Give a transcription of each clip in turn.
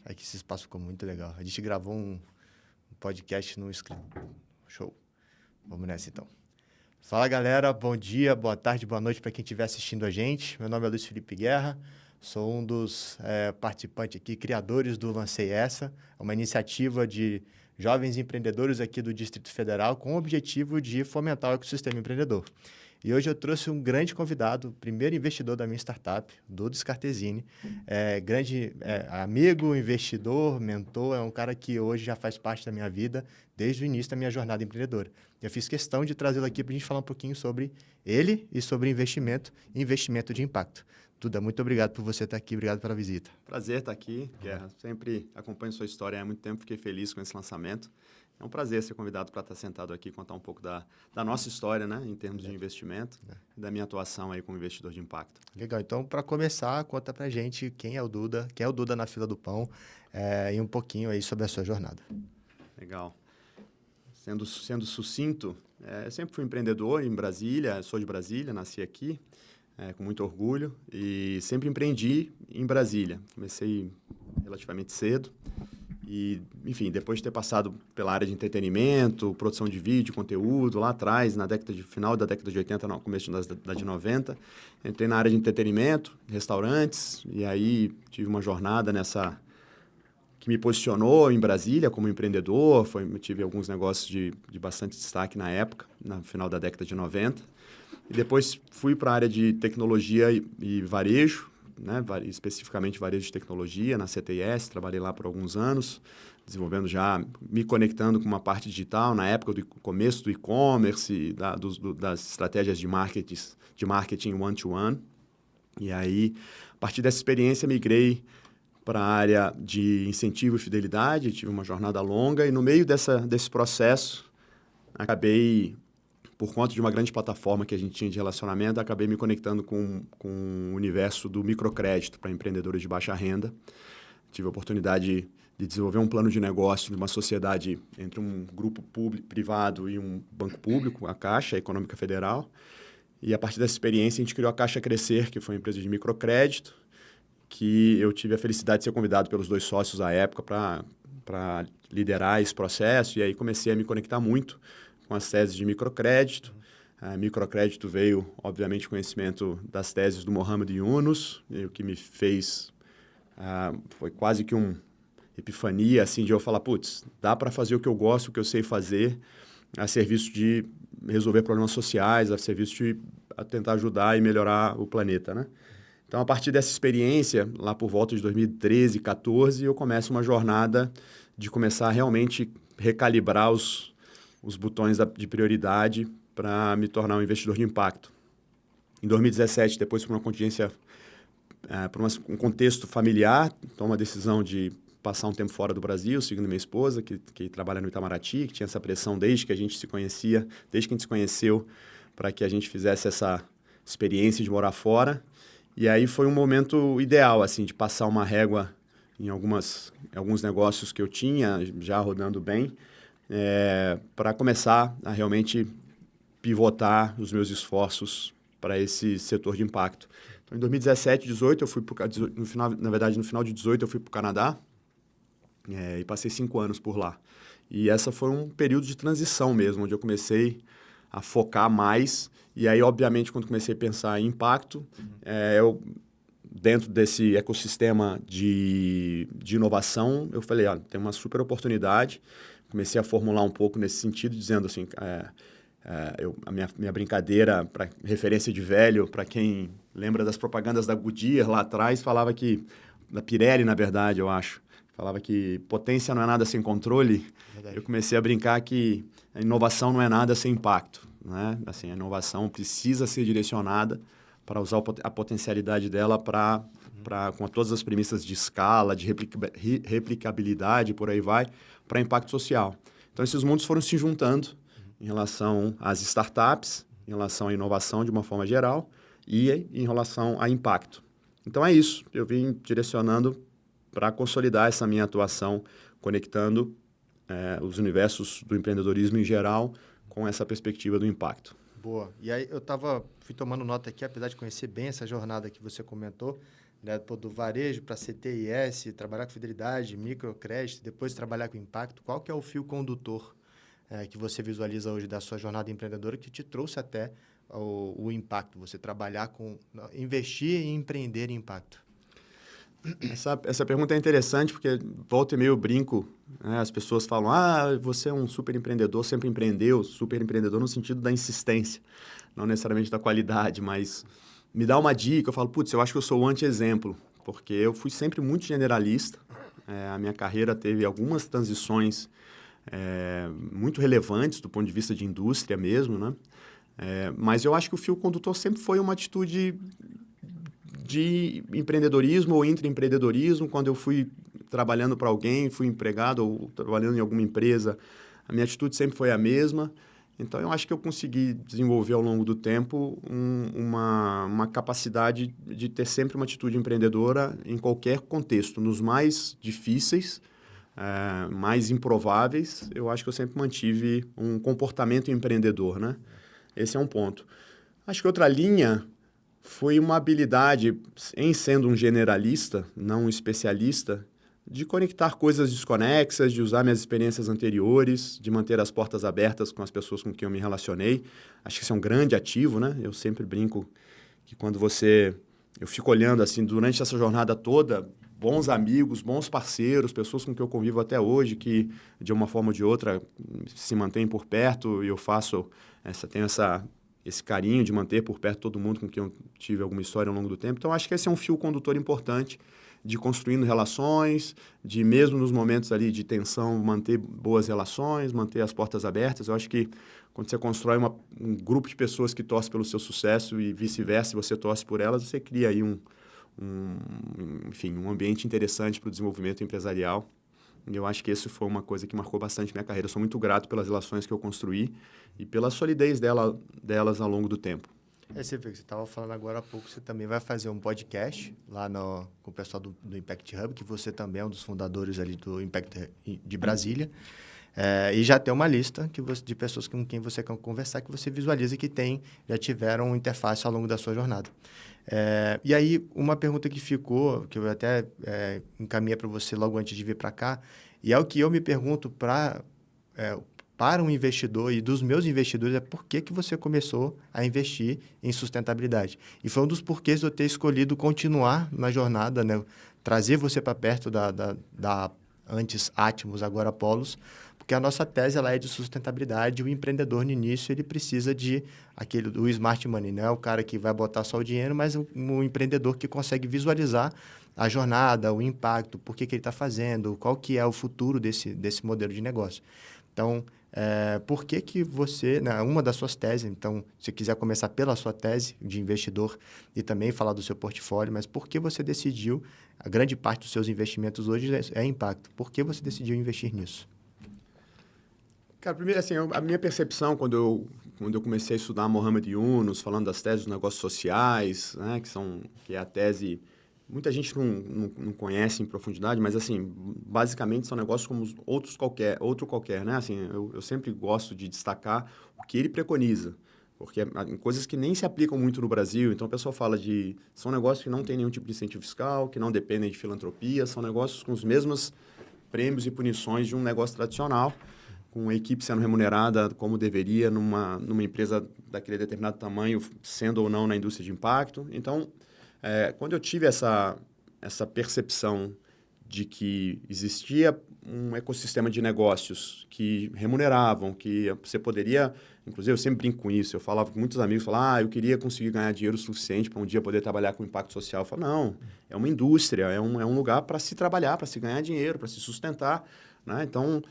Aqui esse espaço ficou muito legal. A gente gravou um podcast no escrito. Show. Vamos nessa, então. Fala, galera. Bom dia, boa tarde, boa noite para quem estiver assistindo a gente. Meu nome é Luiz Felipe Guerra. Sou um dos participantes aqui, criadores do Lancei Essa. É uma iniciativa de jovens empreendedores aqui do Distrito Federal com o objetivo de fomentar o ecossistema empreendedor. E hoje eu trouxe um grande convidado, o primeiro investidor da minha startup, Dudu Scartesini. Grande amigo, investidor, mentor, é um cara que hoje já faz parte da minha vida desde o início da minha jornada empreendedora. Eu fiz questão de trazê-lo aqui para a gente falar um pouquinho sobre ele e sobre investimento e investimento de impacto. Duda, muito obrigado por você estar aqui, obrigado pela visita. Prazer estar aqui, Guerra. Sempre acompanho sua história há muito tempo, fiquei feliz com esse lançamento. É um prazer ser convidado para estar sentado aqui e contar um pouco da nossa história, né, em termos de investimento, e da minha atuação aí como investidor de impacto. Legal. Então, para começar, conta para a gente quem é o Duda na fila do pão e um pouquinho aí sobre a sua jornada. Legal. Sendo sucinto, eu sempre fui empreendedor em Brasília, sou de Brasília, nasci aqui, com muito orgulho, e sempre empreendi em Brasília. Comecei relativamente cedo. E, enfim, depois de ter passado pela área de entretenimento, produção de vídeo, conteúdo, lá atrás, final da década de 80, no começo da de 90, entrei na área de entretenimento, restaurantes, e aí tive uma jornada que me posicionou em Brasília como empreendedor, tive alguns negócios de bastante destaque na época, no final da década de 90. E depois fui para a área de tecnologia e varejo, né, especificamente varejo de tecnologia, na CTIS, trabalhei lá por alguns anos, desenvolvendo me conectando com uma parte digital, na época do começo do e-commerce, das estratégias de marketing one-to-one. E aí, a partir dessa experiência, migrei para a área de incentivo e fidelidade, tive uma jornada longa, e no meio desse processo, acabei, por conta de uma grande plataforma que a gente tinha de relacionamento, acabei me conectando com o universo do microcrédito para empreendedores de baixa renda. Tive a oportunidade de desenvolver um plano de negócio de uma sociedade entre um grupo privado e um banco público, a Caixa Econômica Federal. E a partir dessa experiência, a gente criou a Caixa Crescer, que foi uma empresa de microcrédito, que eu tive a felicidade de ser convidado pelos 2 sócios à época para liderar esse processo. E aí comecei a me conectar muito com as teses de microcrédito. Microcrédito veio, obviamente, conhecimento das teses do Mohamed Yunus, e o que me fez foi quase que uma epifania, assim, de eu falar, putz, dá para fazer o que eu gosto, o que eu sei fazer, a serviço de resolver problemas sociais, a serviço de tentar ajudar e melhorar o planeta, né? Então, a partir dessa experiência, lá por volta de 2013, 2014, eu começo uma jornada de começar a realmente recalibrar os botões de prioridade para me tornar um investidor de impacto. Em 2017, depois por uma contingência, por um contexto familiar, tomo a decisão de passar um tempo fora do Brasil, seguindo minha esposa, que trabalha no Itamaraty, que tinha essa pressão desde que a gente se conhecia, desde que a gente se conheceu, para que a gente fizesse essa experiência de morar fora. E aí foi um momento ideal, assim, de passar uma régua em alguns negócios que eu tinha, já rodando bem, para começar a realmente pivotar os meus esforços para esse setor de impacto. Então, em 2017, 2018, eu fui no final de 2018, eu fui para o Canadá e passei 5 anos por lá. E essa foi um período de transição mesmo, onde eu comecei a focar mais. E aí, obviamente, quando comecei a pensar em impacto, eu, dentro desse ecossistema de inovação, eu falei, tem uma super oportunidade. Comecei a formular um pouco nesse sentido, dizendo assim, a minha brincadeira, para referência de velho, para quem lembra das propagandas da Goodyear lá atrás, falava que, da Pirelli, na verdade, eu acho, falava que potência não é nada sem controle. Verdade. Eu comecei a brincar que a inovação não é nada sem impacto, né? Assim, a inovação precisa ser direcionada para usar a potencialidade dela com todas as premissas de escala, de replicabilidade, por aí vai, para impacto social. Então, esses mundos foram se juntando em relação às startups, em relação à inovação de uma forma geral e em relação a impacto. Então, é isso. Eu vim direcionando para consolidar essa minha atuação, conectando os universos do empreendedorismo em geral com essa perspectiva do impacto. Boa. E aí fui tomando nota aqui, apesar de conhecer bem essa jornada que você comentou, né, pô, do varejo para CTIS, trabalhar com fidelidade, microcrédito, depois trabalhar com impacto. Qual que é o fio condutor que você visualiza hoje da sua jornada empreendedora que te trouxe até o impacto? Você trabalhar com, investir e empreender em impacto. Essa pergunta é interessante porque volta e meia eu brinco, né? As pessoas falam, você é um super empreendedor, sempre empreendeu, super empreendedor no sentido da insistência, não necessariamente da qualidade, mas me dá uma dica, eu falo, putz, eu acho que eu sou o anti-exemplo, porque eu fui sempre muito generalista, a minha carreira teve algumas transições muito relevantes do ponto de vista de indústria mesmo, né? Mas eu acho que o fio condutor sempre foi uma atitude de empreendedorismo ou intraempreendedorismo. Quando eu fui trabalhando para alguém, fui empregado ou trabalhando em alguma empresa, a minha atitude sempre foi a mesma. Então, eu acho que eu consegui desenvolver ao longo do tempo uma capacidade de ter sempre uma atitude empreendedora em qualquer contexto. Nos mais difíceis, mais improváveis, eu acho que eu sempre mantive um comportamento empreendedor, né? Esse é um ponto. Acho que outra linha foi uma habilidade, em sendo um generalista, não um especialista, de conectar coisas desconexas, de usar minhas experiências anteriores, de manter as portas abertas com as pessoas com quem eu me relacionei. Acho que isso é um grande ativo, né? Eu sempre brinco que quando eu fico olhando assim, durante essa jornada toda, bons amigos, bons parceiros, pessoas com quem eu convivo até hoje, que de uma forma ou de outra se mantêm por perto e eu tenho esse carinho de manter por perto todo mundo com quem eu tive alguma história ao longo do tempo. Então, acho que esse é um fio condutor importante de construindo relações, de mesmo nos momentos ali de tensão, manter boas relações, manter as portas abertas. Eu acho que quando você constrói um grupo de pessoas que torcem pelo seu sucesso e vice-versa, se você torce por elas, você cria aí enfim, um ambiente interessante para o desenvolvimento empresarial. E eu acho que isso foi uma coisa que marcou bastante minha carreira. Eu sou muito grato pelas relações que eu construí e pela solidez delas ao longo do tempo. Você vê que você estava falando agora há pouco, você também vai fazer um podcast lá com o pessoal do Impact Hub, que você também é um dos fundadores ali do Impact de Brasília. E já tem uma lista de pessoas com quem você quer conversar, que você visualiza que já tiveram interface ao longo da sua jornada. E aí, uma pergunta que ficou, que eu até encaminhei para você logo antes de vir para cá, e é o que eu me pergunto para um investidor e dos meus investidores, é por que você começou a investir em sustentabilidade. E foi um dos porquês de eu ter escolhido continuar na jornada, né? Trazer você para perto da antes Atmos, agora Polos, porque a nossa tese ela é de sustentabilidade. O empreendedor, no início, ele precisa do smart money, não é o cara que vai botar só o dinheiro, mas um empreendedor que consegue visualizar a jornada, o impacto, por que ele está fazendo, qual que é o futuro desse modelo de negócio. Então, por que você, né, uma das suas teses, então, se quiser começar pela sua tese de investidor e também falar do seu portfólio, mas por que você decidiu, a grande parte dos seus investimentos hoje é impacto, por que você decidiu investir nisso? Cara, primeiro, assim, a minha percepção quando eu comecei a estudar Mohamed Yunus, falando das teses dos negócios sociais, né, que é a tese, muita gente não conhece em profundidade, mas, assim, basicamente são negócios como outro qualquer, né? Assim, eu sempre gosto de destacar o que ele preconiza, porque coisas que nem se aplicam muito no Brasil. Então, o pessoal fala são negócios que não têm nenhum tipo de incentivo fiscal, que não dependem de filantropia, são negócios com os mesmos prêmios e punições de um negócio tradicional, com a equipe sendo remunerada como deveria numa empresa daquele determinado tamanho, sendo ou não na indústria de impacto. Então, quando eu tive essa percepção de que existia um ecossistema de negócios que remuneravam, que você poderia... Inclusive, eu sempre brinco com isso. Eu falava com muitos amigos, eu queria conseguir ganhar dinheiro suficiente para um dia poder trabalhar com impacto social. Eu falo, não, é uma indústria, é um lugar para se trabalhar, para se ganhar dinheiro, para se sustentar, né? Então,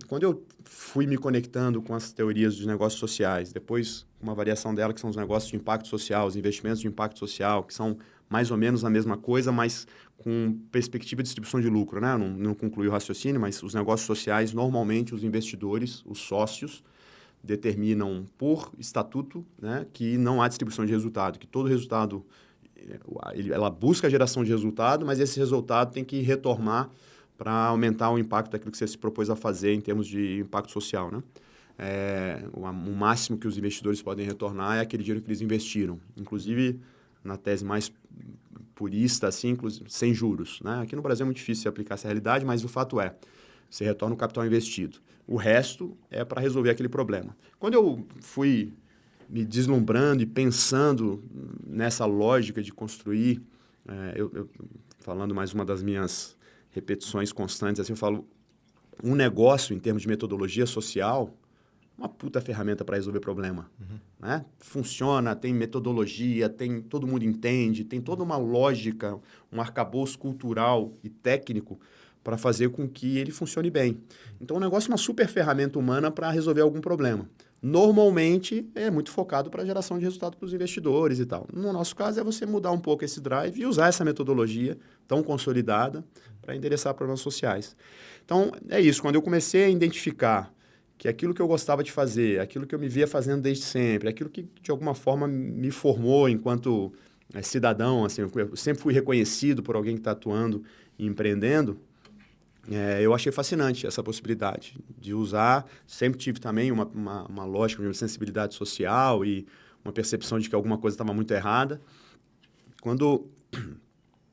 quando eu fui me conectando com as teorias dos negócios sociais, depois uma variação dela que são os negócios de impacto social, os investimentos de impacto social, que são mais ou menos a mesma coisa, mas com perspectiva de distribuição de lucro, né? Não concluí o raciocínio, mas os negócios sociais, normalmente os investidores, os sócios, determinam por estatuto, né, que não há distribuição de resultado, que todo resultado, ela busca a geração de resultado, mas esse resultado tem que retornar para aumentar o impacto daquilo que você se propôs a fazer em termos de impacto social, né? O máximo que os investidores podem retornar é aquele dinheiro que eles investiram. Inclusive, na tese mais purista, assim, inclusive, sem juros, né? Aqui no Brasil é muito difícil aplicar essa realidade, mas o fato é, você retorna o capital investido. O resto é para resolver aquele problema. Quando eu fui me deslumbrando e pensando nessa lógica de construir, falando mais uma das minhas repetições constantes, assim, eu falo, um negócio em termos de metodologia social, uma puta ferramenta para resolver problema. Né? Funciona, tem metodologia, todo mundo entende, tem toda uma lógica, um arcabouço cultural e técnico para fazer com que ele funcione bem. Então, o negócio é uma super ferramenta humana para resolver algum problema. Normalmente, é muito focado para a geração de resultado para os investidores e tal. No nosso caso, é você mudar um pouco esse drive e usar essa metodologia tão consolidada para endereçar problemas sociais. Então, é isso. Quando eu comecei a identificar que aquilo que eu gostava de fazer, aquilo que eu me via fazendo desde sempre, aquilo que, de alguma forma, me formou enquanto cidadão, assim, eu sempre fui reconhecido por alguém que está atuando e empreendendo, eu achei fascinante essa possibilidade de usar. Sempre tive também uma lógica, uma sensibilidade social e uma percepção de que alguma coisa estava muito errada. Quando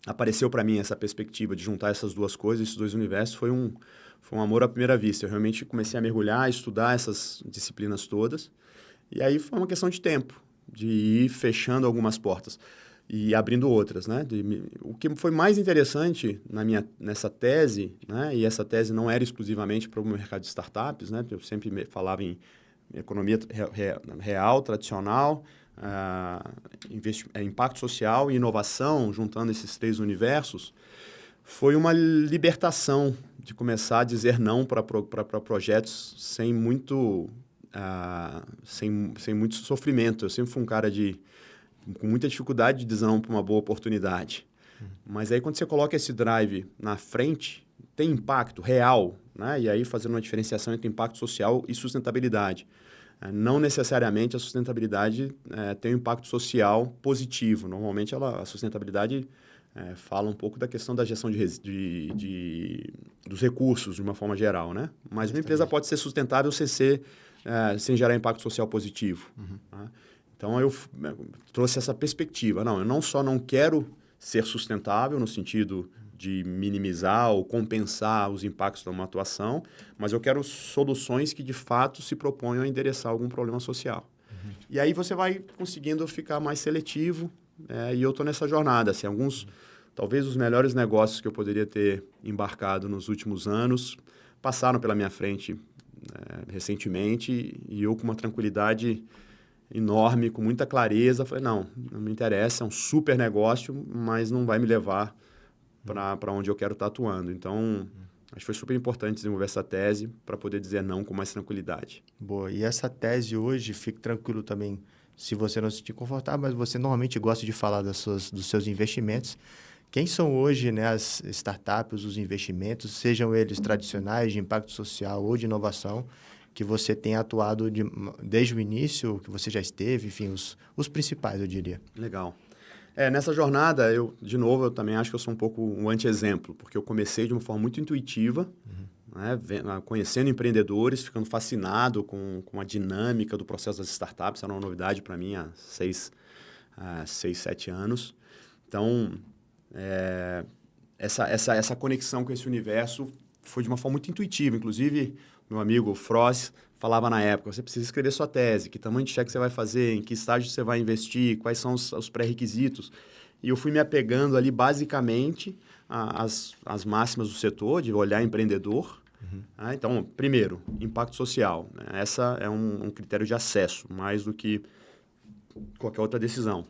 apareceu para mim essa perspectiva de juntar essas duas coisas, esses dois universos, foi um amor à primeira vista. Eu realmente comecei a mergulhar, a estudar essas disciplinas todas. E aí foi uma questão de tempo, de ir fechando algumas portas e abrindo outras, né? O que foi mais interessante nessa tese, né? E essa tese não era exclusivamente para o mercado de startups, né? Eu sempre falava em economia real, tradicional, impacto social e inovação, juntando esses três universos, foi uma libertação de começar a dizer não para projetos sem muito sofrimento. Eu sempre fui um cara com muita dificuldade de dizer não para uma boa oportunidade. Mas aí, quando você coloca esse drive na frente, tem impacto real, né? E aí fazendo uma diferenciação entre impacto social e sustentabilidade. Não necessariamente a sustentabilidade tem um impacto social positivo. Normalmente, a sustentabilidade fala um pouco da questão da gestão dos recursos, de uma forma geral, né? Mas uma empresa pode ser sustentável sem gerar impacto social positivo. Tá? Então, eu trouxe essa perspectiva. Não, eu não só não quero ser sustentável no sentido de minimizar ou compensar os impactos de uma atuação, mas eu quero soluções que, de fato, se proponham a endereçar algum problema social. E aí você vai conseguindo ficar mais seletivo, e eu estou nessa jornada. Assim, talvez os melhores negócios que eu poderia ter embarcado nos últimos anos passaram pela minha frente recentemente, e eu com uma tranquilidade enorme, com muita clareza, falei, não me interessa, é um super negócio, mas não vai me levar para onde eu quero estar atuando. Então, acho que foi super importante desenvolver essa tese para poder dizer não com mais tranquilidade. Boa. E essa tese hoje, fique tranquilo também, se você não se sentir confortável, mas você normalmente gosta de falar dos seus investimentos. Quem são hoje, né, as startups, os investimentos, sejam eles tradicionais, de impacto social ou de inovação, que você tem atuado desde o início, que você já esteve, enfim, os principais, eu diria. Legal. Nessa jornada, eu também acho que eu sou um pouco um anti-exemplo, porque eu comecei de uma forma muito intuitiva, né, conhecendo empreendedores, ficando fascinado com a dinâmica do processo das startups. Era uma novidade para mim há 6, 7 anos. Então, essa conexão com esse universo foi de uma forma muito intuitiva. Inclusive, meu amigo Frost falava na época, você precisa escrever sua tese, que tamanho de cheque você vai fazer, em que estágio você vai investir, quais são os pré-requisitos. E eu fui me apegando ali, basicamente, às máximas do setor, de olhar empreendedor. Então, primeiro, impacto social. Né? Essa é um critério de acesso, mais do que qualquer outra decisão.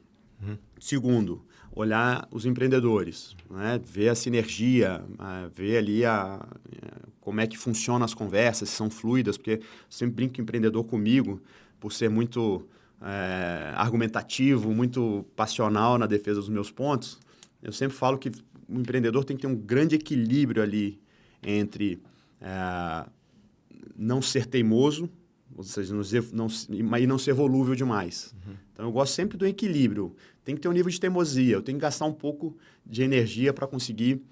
Segundo, olhar os empreendedores, né? Ver a sinergia, ver ali como é que funcionam as conversas, se são fluidas, porque eu sempre brinco que empreendedor comigo, por ser muito argumentativo, muito passional na defesa dos meus pontos, eu sempre falo que o empreendedor tem que ter um grande equilíbrio ali entre não ser teimoso, ou seja, não ser volúvel demais. Então, eu gosto sempre do equilíbrio. Tem que ter um nível de teimosia, eu tenho que gastar um pouco de energia para conseguir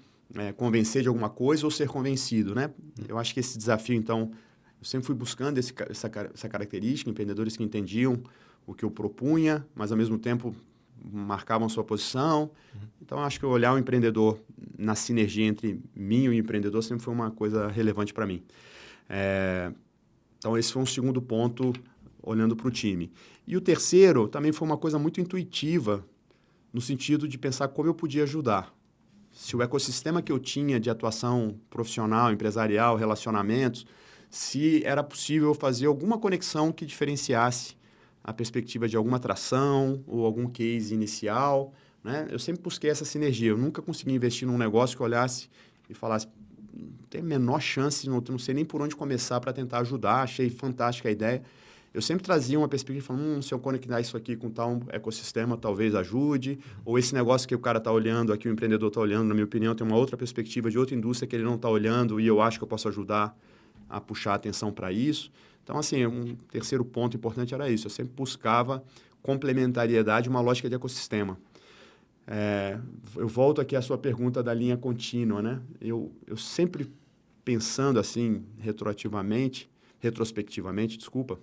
convencer de alguma coisa ou ser convencido, né? Eu acho que esse desafio, então, eu sempre fui buscando essa característica, empreendedores que entendiam o que eu propunha, mas, ao mesmo tempo, marcavam sua posição. Então, acho que olhar o empreendedor na sinergia entre mim e o empreendedor sempre foi uma coisa relevante para mim. Então, esse foi um segundo ponto, olhando para o time. E o terceiro também foi uma coisa muito intuitiva, no sentido de pensar como eu podia ajudar. Se o ecossistema que eu tinha de atuação profissional, empresarial, relacionamentos, se era possível fazer alguma conexão que diferenciasse a perspectiva de alguma atração ou algum case inicial, né? Eu sempre busquei essa sinergia. Eu nunca consegui investir num negócio que olhasse e falasse, não tem a menor chance, não sei nem por onde começar para tentar ajudar, achei fantástica a ideia. Eu sempre trazia uma perspectiva falando, se eu conectar isso aqui com tal ecossistema, talvez ajude. Ou esse negócio que o cara está olhando, aqui o empreendedor está olhando, na minha opinião, tem uma outra perspectiva de outra indústria que ele não está olhando e eu acho que eu posso ajudar a puxar a atenção para isso. Então, assim, um terceiro ponto importante era isso. Eu sempre buscava complementariedade, uma lógica de ecossistema. Eu volto aqui à sua pergunta da linha contínua, né? Eu sempre pensando assim, retrospectivamente, desculpa,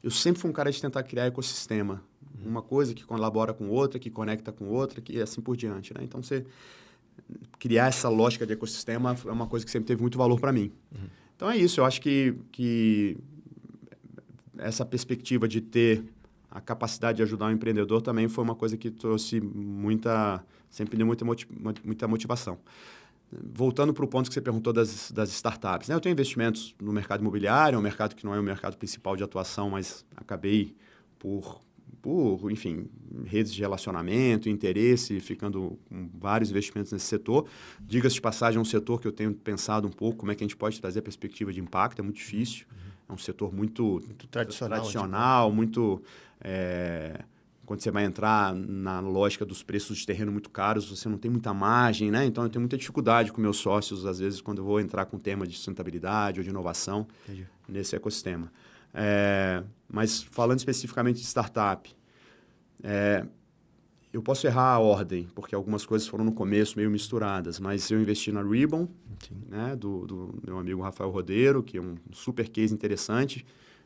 eu sempre fui um cara de tentar criar ecossistema. Uma coisa que colabora com outra, que conecta com outra, que assim por diante, né? Então, você criar essa lógica de ecossistema é uma coisa que sempre teve muito valor para mim. Então, é isso. Eu acho que essa perspectiva de ter a capacidade de ajudar o empreendedor também foi uma coisa que trouxe sempre deu muita motivação. Voltando para o ponto que você perguntou das startups, né? Eu tenho investimentos no mercado imobiliário, é um mercado que não é o mercado principal de atuação, mas acabei por enfim, redes de relacionamento, interesse, ficando com vários investimentos nesse setor. Diga-se de passagem, é um setor que eu tenho pensado um pouco, como é que a gente pode trazer a perspectiva de impacto, é muito difícil. É um setor muito tradicional, muito... quando você vai entrar na lógica dos preços de terreno muito caros, você não tem muita margem, né? Então, eu tenho muita dificuldade com meus sócios, às vezes, quando eu vou entrar com tema de sustentabilidade ou de inovação nesse ecossistema. Mas, falando especificamente de startup, eu posso errar a ordem, porque algumas coisas foram no começo meio misturadas, mas eu investi na Ribbon, né, do meu amigo Rafael Rodeiro, que é um super case interessante.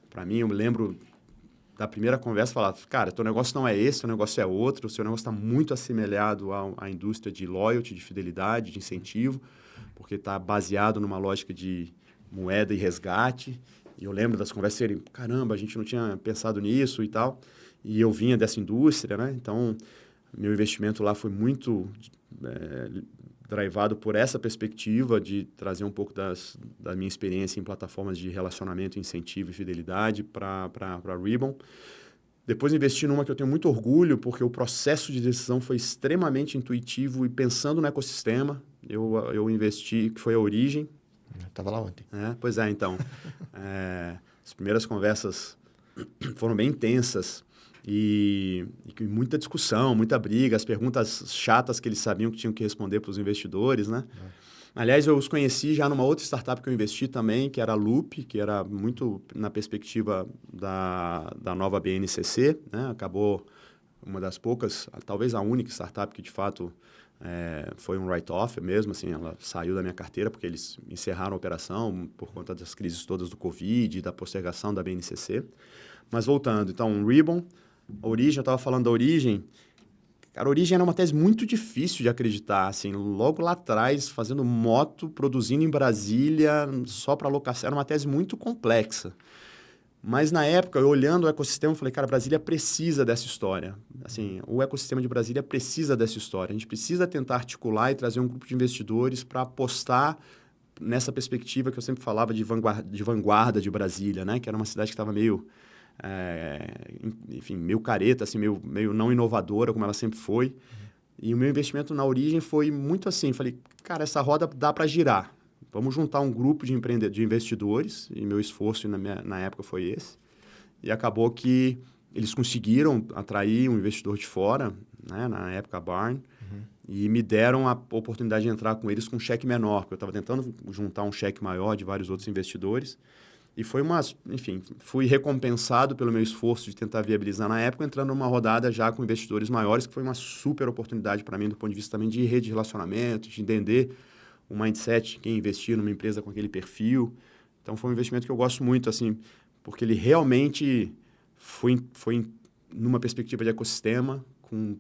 Para mim, eu me lembro da primeira conversa, falar, cara, teu negócio não é esse, teu negócio é outro, o seu negócio está muito assemelhado à indústria de loyalty, de fidelidade, de incentivo, porque está baseado numa lógica de moeda e resgate. E eu lembro das conversas serem, caramba, a gente não tinha pensado nisso e tal. E eu vinha dessa indústria, né? Então, meu investimento lá foi muito drivado por essa perspectiva de trazer um pouco da minha experiência em plataformas de relacionamento, incentivo e fidelidade para a Ribbon. Depois investi numa que eu tenho muito orgulho, porque o processo de decisão foi extremamente intuitivo e pensando no ecossistema, eu investi, que foi a Origem. Estava lá ontem. Pois é, então. As primeiras conversas foram bem intensas e muita discussão, muita briga, as perguntas chatas que eles sabiam que tinham que responder para os investidores, né? Aliás, eu os conheci já numa outra startup que eu investi também, que era a Loop, que era muito na perspectiva da nova BNCC, né? Acabou uma das poucas, talvez a única startup que de fato foi um write-off mesmo, assim, ela saiu da minha carteira porque eles encerraram a operação por conta das crises todas do Covid e da postergação da BNCC. Mas voltando, então, Ribbon, a Origem, eu estava falando da Origem. Cara, a Origem era uma tese muito difícil de acreditar, assim, logo lá atrás, fazendo moto, produzindo em Brasília, só para locação, era uma tese muito complexa. Mas, na época, eu olhando o ecossistema, eu falei, cara, Brasília precisa dessa história. Assim, o ecossistema de Brasília precisa dessa história. A gente precisa tentar articular e trazer um grupo de investidores para apostar nessa perspectiva que eu sempre falava de vanguarda de Brasília, né? Que era uma cidade que estava meio... enfim, meio careta, assim, meio não inovadora, como ela sempre foi. E o meu investimento na Origem foi muito assim. Falei, cara, essa roda dá para girar. Vamos juntar um grupo de investidores, e meu esforço na época foi esse. E acabou que eles conseguiram atrair um investidor de fora, né, na época a Barn, e me deram a oportunidade de entrar com eles com um cheque menor, porque eu estava tentando juntar um cheque maior de vários outros investidores. E foi enfim, fui recompensado pelo meu esforço de tentar viabilizar na época, entrando numa rodada já com investidores maiores, que foi uma super oportunidade para mim, do ponto de vista também de rede de relacionamento, de entender o mindset de quem investir numa empresa com aquele perfil. Então, foi um investimento que eu gosto muito, assim, porque ele realmente foi numa perspectiva de ecossistema, com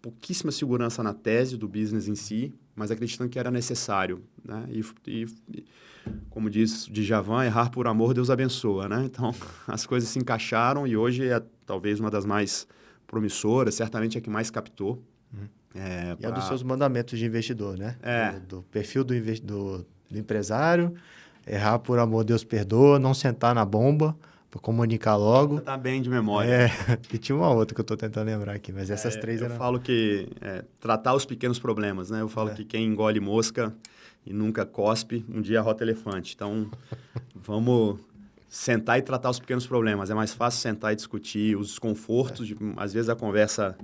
pouquíssima segurança na tese do business em si, mas acreditando que era necessário, né? E como diz Djavan, errar por amor, Deus abençoa, né? Então, as coisas se encaixaram e hoje é talvez uma das mais promissoras, certamente a que mais captou. E é um dos seus mandamentos de investidor, né? É. Do perfil do empresário, errar por amor, Deus perdoa, não sentar na bomba, para comunicar logo. Você tá bem de memória. E tinha uma outra que eu estou tentando lembrar aqui, mas essas três Eu eram... falo que tratar os pequenos problemas, né? Eu falo que quem engole mosca e nunca cospe, um dia rota elefante. Então, vamos sentar e tratar os pequenos problemas. É mais fácil sentar e discutir os desconfortos. Às vezes a conversa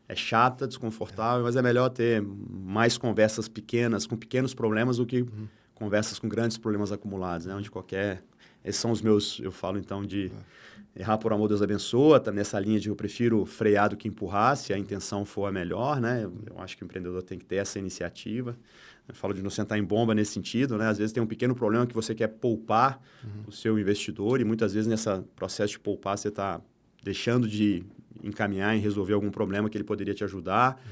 é chata, desconfortável, mas é melhor ter mais conversas pequenas, com pequenos problemas, do que conversas com grandes problemas acumulados, né? Onde esses são os meus, eu falo então de errar por amor, Deus abençoa, tá nessa linha de eu prefiro frear do que empurrar, se a intenção for a melhor, né? Eu acho que o empreendedor tem que ter essa iniciativa. Eu falo de não sentar em bomba nesse sentido, né? Às vezes tem um pequeno problema que você quer poupar o seu investidor e muitas vezes nesse processo de poupar você está deixando de encaminhar em resolver algum problema que ele poderia te ajudar,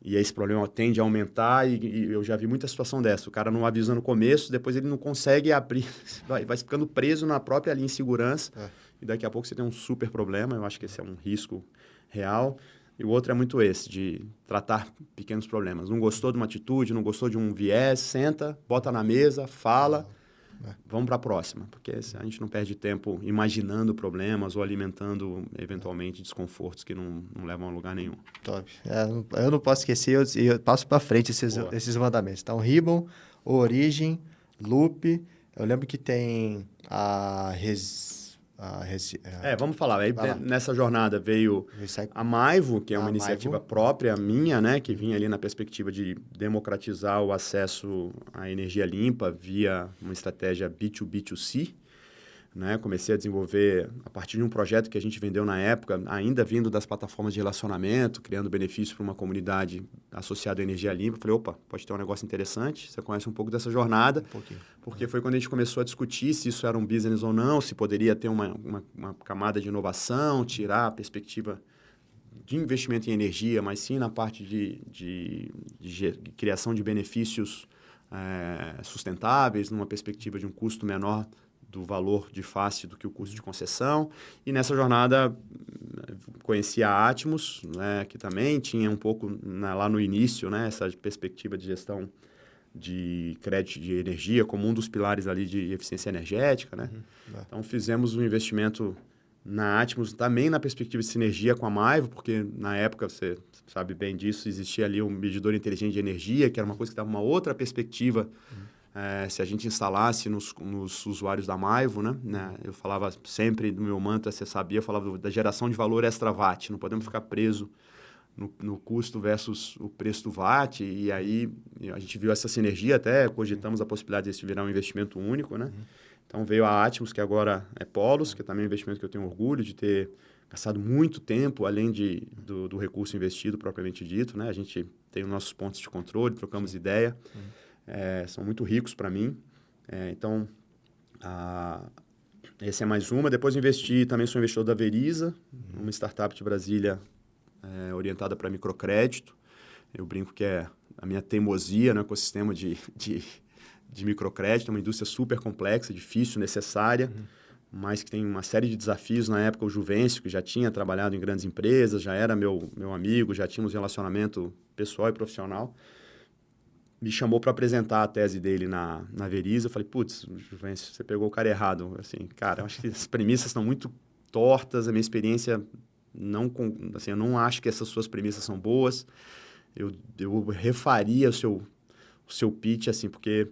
e esse problema tende a aumentar e eu já vi muita situação dessa. O cara não avisa no começo, depois ele não consegue abrir, vai ficando preso na própria linha de segurança e daqui a pouco você tem um super problema. Eu acho que esse é um risco real. E o outro é muito esse, de tratar pequenos problemas. Não gostou de uma atitude, não gostou de um viés, senta, bota na mesa, fala, vamos para a próxima. Porque a gente não perde tempo imaginando problemas ou alimentando, eventualmente, desconfortos que não levam a lugar nenhum. Top. Eu não posso esquecer, eu passo para frente esses mandamentos. Então, Ribbon, Origem, Loop. Eu lembro que tem vamos falar. Aí, nessa jornada veio a Maivo, que é uma iniciativa própria minha, né? Que vinha ali na perspectiva de democratizar o acesso à energia limpa via uma estratégia B2B2C. Né? Comecei a desenvolver a partir de um projeto que a gente vendeu na época, ainda vindo das plataformas de relacionamento, criando benefícios para uma comunidade associada à energia limpa. Falei, opa, pode ter um negócio interessante. Você conhece um pouco dessa jornada. Porque foi quando a gente começou a discutir se isso era um business ou não, se poderia ter uma camada de inovação, tirar a perspectiva de investimento em energia, mas sim na parte de criação de benefícios sustentáveis, numa perspectiva de um custo menor do valor de face do que o custo de concessão. E nessa jornada conheci a Atmos, né, que também tinha um pouco lá no início, né, essa perspectiva de gestão de crédito de energia como um dos pilares ali de eficiência energética, né? Então fizemos um investimento na Atmos também na perspectiva de sinergia com a Maivo, porque na época, você sabe bem disso, existia ali um medidor inteligente de energia, que era uma coisa que dava uma outra perspectiva se a gente instalasse nos usuários da Maivo, né? Eu falava sempre do meu mantra, você sabia, eu falava da geração de valor extra-watt, não podemos ficar preso no custo versus o preço do watt, e aí a gente viu essa sinergia, até cogitamos a possibilidade de virar um investimento único, né? Então veio a Atmos, que agora é Polos, que é também um investimento que eu tenho orgulho de ter gastado muito tempo, além do recurso investido propriamente dito, né? A gente tem os nossos pontos de controle, trocamos ideia, são muito ricos para mim. Então, esse é mais uma. Depois investi, também sou investidor da Veriza, uma startup de Brasília orientada para microcrédito. Eu brinco que é a minha teimosia no ecossistema de microcrédito, é uma indústria super complexa, difícil, necessária, mas que tem uma série de desafios. Na época, o Juvencio, que já tinha trabalhado em grandes empresas, já era meu amigo, já tínhamos relacionamento pessoal e profissional, me chamou para apresentar a tese dele na Veriza. Eu falei, putz, Juvencio, você pegou o cara errado. Assim, cara, eu acho que as premissas estão muito tortas, a minha experiência eu não acho que essas suas premissas são boas. Eu refaria o seu pitch, assim, porque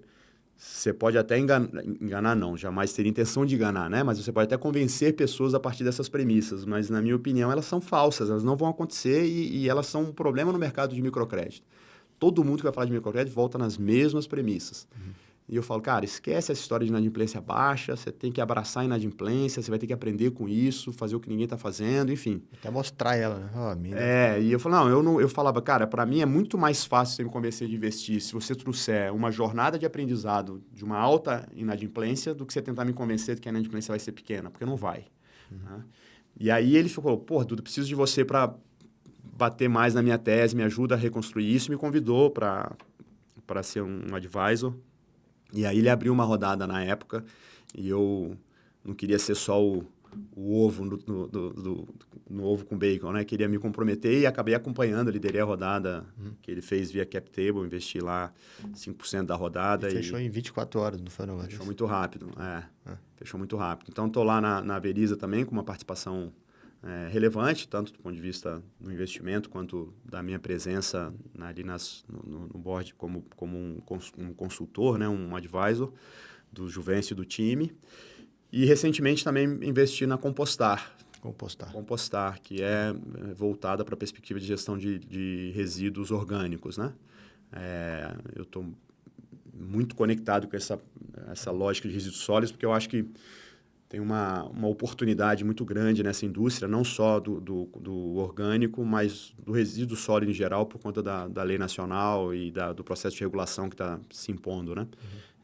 você pode até enganar não, jamais teria intenção de enganar, né? Mas você pode até convencer pessoas a partir dessas premissas, mas na minha opinião elas são falsas, elas não vão acontecer e elas são um problema no mercado de microcrédito. Todo mundo que vai falar de microcrédito volta nas mesmas premissas. E eu falo, cara, esquece essa história de inadimplência baixa, você tem que abraçar a inadimplência, você vai ter que aprender com isso, fazer o que ninguém está fazendo, enfim. Até mostrar ela, né? E eu falo, eu falava, cara, para mim é muito mais fácil você me convencer de investir se você trouxer uma jornada de aprendizado de uma alta inadimplência do que você tentar me convencer de que a inadimplência vai ser pequena, porque não vai. Né? E aí ele falou, pô, Duda, preciso de você para bater mais na minha tese, me ajuda a reconstruir isso, me convidou para ser um advisor. E aí ele abriu uma rodada na época e eu não queria ser só o ovo no ovo com bacon, né? Queria me comprometer e acabei acompanhando, liderei a rodada que ele fez via CapTable, investi lá 5% da rodada. E fechou em 24 horas, não foi? Não, fechou muito rápido, fechou muito rápido. Então, estou lá na Veriza também com uma participação relevante, tanto do ponto de vista do investimento quanto da minha presença ali no board como um consultor, né? Um advisor do Juvencio e do time. E recentemente também investi na Compostar. Compostar, que é voltada para a perspectiva de gestão de resíduos orgânicos, né? Eu estou muito conectado com essa lógica de resíduos sólidos, porque eu acho que tem uma oportunidade muito grande nessa indústria, não só do orgânico, mas do resíduo sólido em geral, por conta da lei nacional e do processo de regulação que está se impondo, né?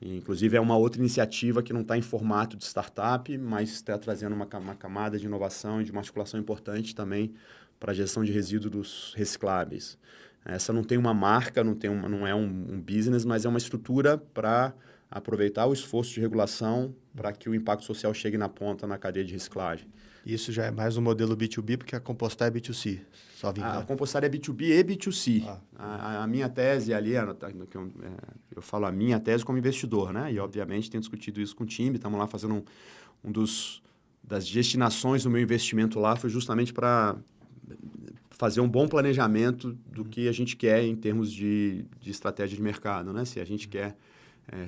E, inclusive, é uma outra iniciativa que não está em formato de startup, mas está trazendo uma camada de inovação e de uma articulação importante também para a gestão de resíduos recicláveis. Essa não tem uma marca, não é um business, mas é uma estrutura para aproveitar o esforço de regulação para que o impacto social chegue na ponta na cadeia de reciclagem. Isso já é mais um modelo B2B, porque a Compostar é B2C. A Compostar é B2B e B2C. A minha tese ali, eu falo a minha tese como investidor, né? E, obviamente, tenho discutido isso com o time. Estamos lá fazendo das destinações do meu investimento lá, foi justamente para fazer um bom planejamento do que a gente quer em termos de estratégia de mercado, né? Se a gente quer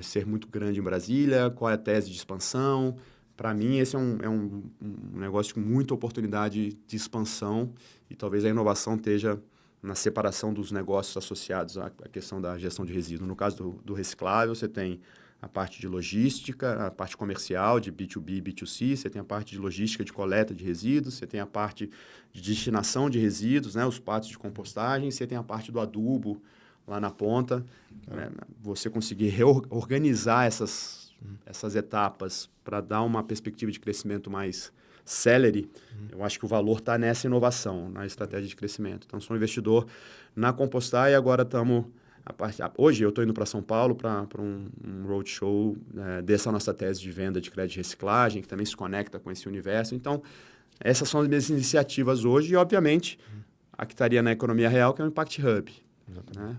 ser muito grande em Brasília, qual é a tese de expansão. Para mim, esse é um negócio com muita oportunidade de expansão e talvez a inovação esteja na separação dos negócios associados à questão da gestão de resíduos. No caso do reciclável, você tem a parte de logística, a parte comercial de B2B e B2C, você tem a parte de logística de coleta de resíduos, você tem a parte de destinação de resíduos, né, os patos de compostagem, você tem a parte do adubo lá na ponta. Né, você conseguir reorganizar essas etapas para dar uma perspectiva de crescimento mais célere, eu acho que o valor está nessa inovação, na estratégia de crescimento. Então, sou um investidor na Compostar e agora estamos... Hoje eu estou indo para São Paulo para um roadshow dessa nossa tese de venda de crédito de reciclagem, que também se conecta com esse universo. Então, essas são as minhas iniciativas hoje e, obviamente, a que estaria na economia real, que é o Impact Hub. Né?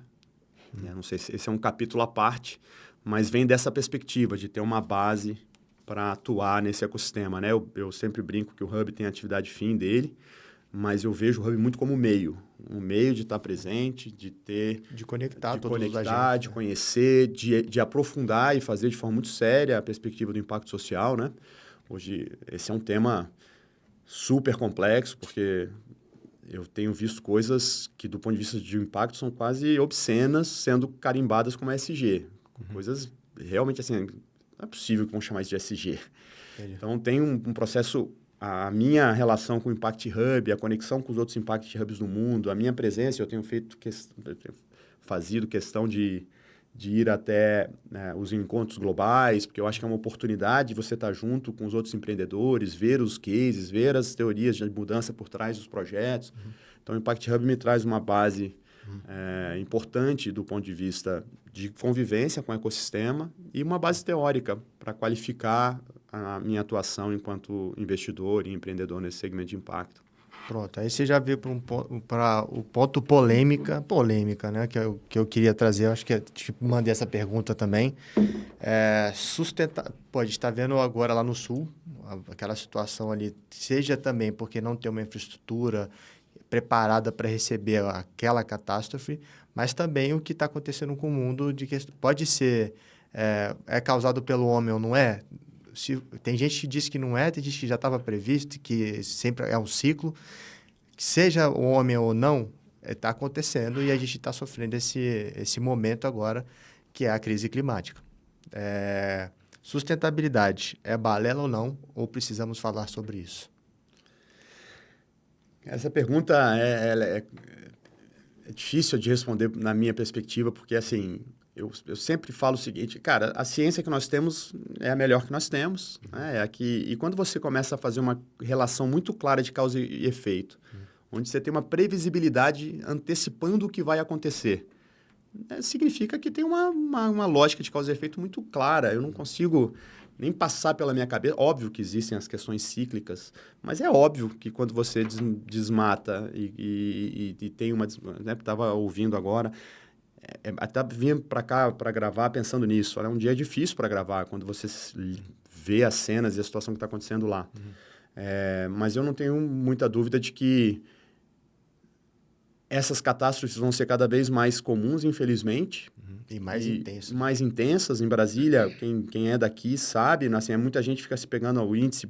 Não sei se esse é um capítulo à parte, mas vem dessa perspectiva de ter uma base para atuar nesse ecossistema. Né? Eu sempre brinco que o Hub tem a atividade fim dele, mas eu vejo o Hub muito como um meio de estar presente, de conectar, de conhecer, de aprofundar e fazer de forma muito séria a perspectiva do impacto social. Né? Hoje, esse é um tema super complexo, porque eu tenho visto coisas que, do ponto de vista de impacto, são quase obscenas, sendo carimbadas como ESG. Coisas realmente assim, não é possível que vão chamar isso de ESG. Entendi. Então, tem um processo... A minha relação com o Impact Hub, a conexão com os outros Impact Hubs do mundo, a minha presença, eu tenho fazido questão de ir até os encontros globais, porque eu acho que é uma oportunidade de você estar junto com os outros empreendedores, ver os cases, ver as teorias de mudança por trás dos projetos. Então, o Impact Hub me traz uma base importante do ponto de vista de convivência com o ecossistema e uma base teórica para qualificar a minha atuação enquanto investidor e empreendedor nesse segmento de impacto. Pronto, aí você já veio para o ponto polêmica, né? Que eu queria trazer, eu acho que mandei essa pergunta também. Pô, a gente está vendo agora lá no Sul, aquela situação ali, seja também porque não tem uma infraestrutura preparada para receber aquela catástrofe, mas também o que está acontecendo com o mundo, pode ser causado pelo homem ou não é. Tem gente que diz que não é, tem gente que já estava previsto, que sempre é um ciclo. Seja o homem ou não, está acontecendo e a gente está sofrendo esse momento agora, que é a crise climática. Sustentabilidade é balela ou não? Ou precisamos falar sobre isso? Essa pergunta é difícil de responder na minha perspectiva, porque assim, eu sempre falo o seguinte, cara, a ciência que nós temos é a melhor que nós temos, né? E quando você começa a fazer uma relação muito clara de causa e efeito, onde você tem uma previsibilidade antecipando o que vai acontecer, significa que tem uma lógica de causa e efeito muito clara. Eu não consigo nem passar pela minha cabeça. Óbvio que existem as questões cíclicas, mas é óbvio que quando você desmata e tem uma... Né, estava ouvindo agora... até vim para cá para gravar pensando nisso. É um dia difícil para gravar, quando você vê as cenas e a situação que está acontecendo lá. Mas eu não tenho muita dúvida de que essas catástrofes vão ser cada vez mais comuns, infelizmente. E mais intensas. Mais intensas. Em Brasília, quem é daqui sabe, assim, muita gente fica se pegando ao índice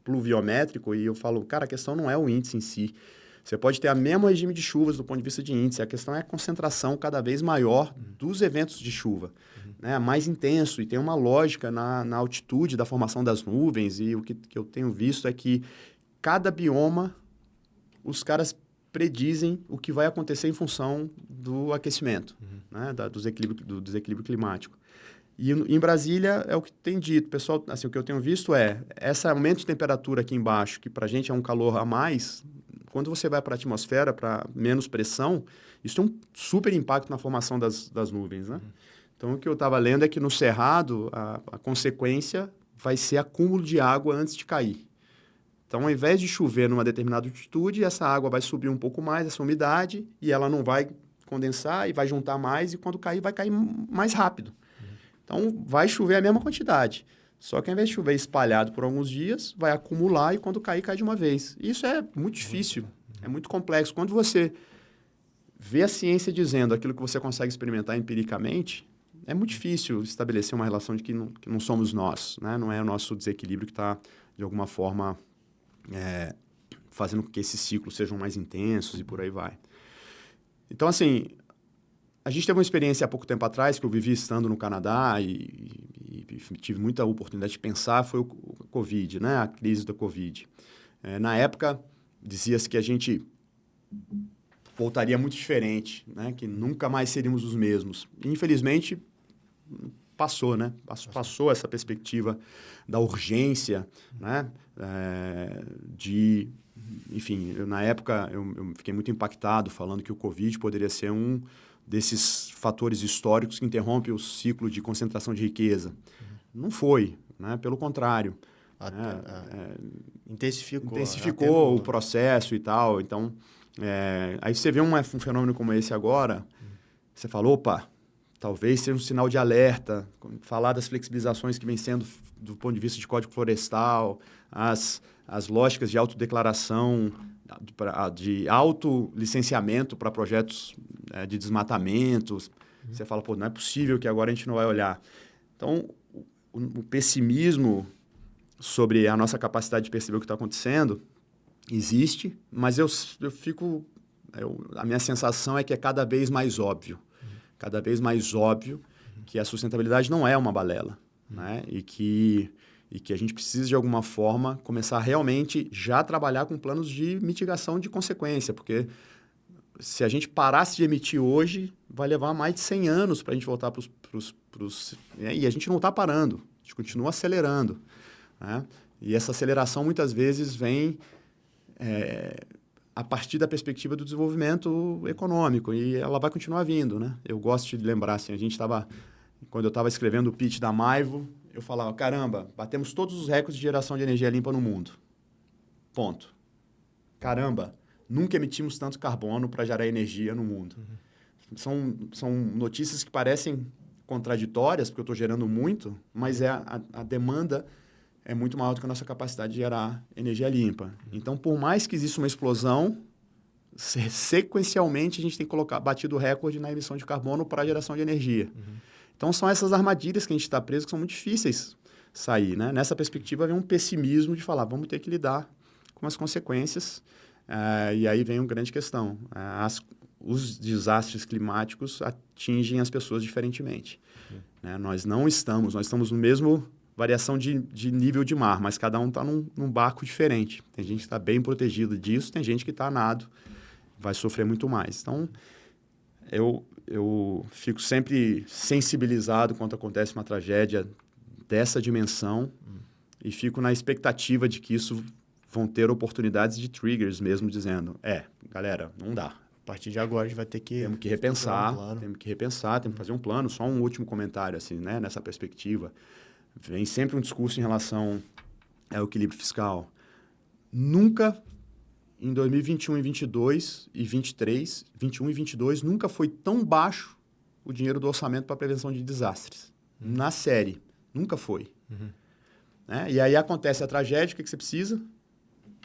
pluviométrico e eu falo, cara, a questão não é o índice em si. Você pode ter o mesmo regime de chuvas do ponto de vista de índice. A questão é a concentração cada vez maior dos eventos de chuva. Né? Mais intenso. E tem uma lógica na altitude da formação das nuvens. E o que eu tenho visto é que cada bioma, os caras predizem o que vai acontecer em função do aquecimento, né? Do desequilíbrio climático. E em Brasília é o que tem dito. Pessoal, assim, o que eu tenho visto é esse aumento de temperatura aqui embaixo, que para a gente é um calor a mais, quando você vai para a atmosfera, para menos pressão, isso tem um super impacto na formação das nuvens, né? Então, o que eu estava lendo é que no Cerrado, a consequência vai ser acúmulo de água antes de cair. Então, ao invés de chover numa determinada altitude, essa água vai subir um pouco mais, essa umidade, e ela não vai condensar e vai juntar mais, e quando cair, vai cair mais rápido. Então, vai chover a mesma quantidade. Só que ao invés de chover espalhado por alguns dias, vai acumular e quando cair, cai de uma vez. Isso é muito difícil, é muito complexo. Quando você vê a ciência dizendo aquilo que você consegue experimentar empiricamente, é muito difícil estabelecer uma relação de que não somos nós, né? Não é o nosso desequilíbrio que está, de alguma forma, fazendo com que esses ciclos sejam mais intensos e por aí vai. Então, assim, a gente teve uma experiência há pouco tempo atrás, que eu vivi estando no Canadá e tive muita oportunidade de pensar, foi o Covid, né? A crise da Covid. Na época, dizia-se que a gente voltaria muito diferente, né? Que nunca mais seríamos os mesmos. E, infelizmente, passou, né? Passou essa perspectiva da urgência, né? Enfim, na época eu fiquei muito impactado falando que o Covid poderia ser um desses fatores históricos que interrompe o ciclo de concentração de riqueza. Não foi, né? Pelo contrário. Intensificou o processo e tal. Então, aí você vê um fenômeno como esse agora, você fala, opa, talvez seja um sinal de alerta, falar das flexibilizações que vem sendo do ponto de vista de código florestal, as lógicas de autodeclaração, de autolicenciamento para projetos de desmatamento. Você fala, pô, não é possível que agora a gente não vai olhar. Então, o pessimismo sobre a nossa capacidade de perceber o que está acontecendo existe, mas a minha sensação é que é cada vez mais óbvio. Cada vez mais óbvio que a sustentabilidade não é uma balela, né? E que a gente precisa, de alguma forma, começar realmente já a trabalhar com planos de mitigação de consequência, porque se a gente parasse de emitir hoje, vai levar mais de 100 anos para a gente voltar para os... E a gente não está parando, a gente continua acelerando, né? E essa aceleração, muitas vezes, vem a partir da perspectiva do desenvolvimento econômico, e ela vai continuar vindo, né? Eu gosto de lembrar, assim, quando eu estava escrevendo o pitch da Maivo, eu falava, caramba, batemos todos os recordes de geração de energia limpa no mundo. Ponto. Caramba, nunca emitimos tanto carbono para gerar energia no mundo. São notícias que parecem contraditórias, porque eu estou gerando muito, mas a demanda é muito maior do que a nossa capacidade de gerar energia limpa. Então, por mais que exista uma explosão, sequencialmente a gente tem batido o recorde na emissão de carbono para a geração de energia. Então, são essas armadilhas que a gente está preso que são muito difíceis sair, né? Nessa perspectiva, vem um pessimismo de falar, vamos ter que lidar com as consequências. E aí vem uma grande questão. Os desastres climáticos atingem as pessoas diferentemente. Né? Nós estamos no mesmo variação de nível de mar, mas cada um está num barco diferente. Tem gente que está bem protegido disso, tem gente que está a nado, vai sofrer muito mais. Então, eu fico sempre sensibilizado quando acontece uma tragédia dessa dimensão e fico na expectativa de que isso vão ter oportunidades de triggers mesmo, dizendo, galera, não dá. A partir de agora a gente vai ter que... Temos que repensar, temos que fazer um plano. Só um último comentário, assim, né, nessa perspectiva. Vem sempre um discurso em relação ao equilíbrio fiscal. Nunca, em 2021 e 22 e 23, 21 e 22, nunca foi tão baixo o dinheiro do orçamento para prevenção de desastres. Na série. Nunca foi. Né? E aí acontece a tragédia, o que você precisa?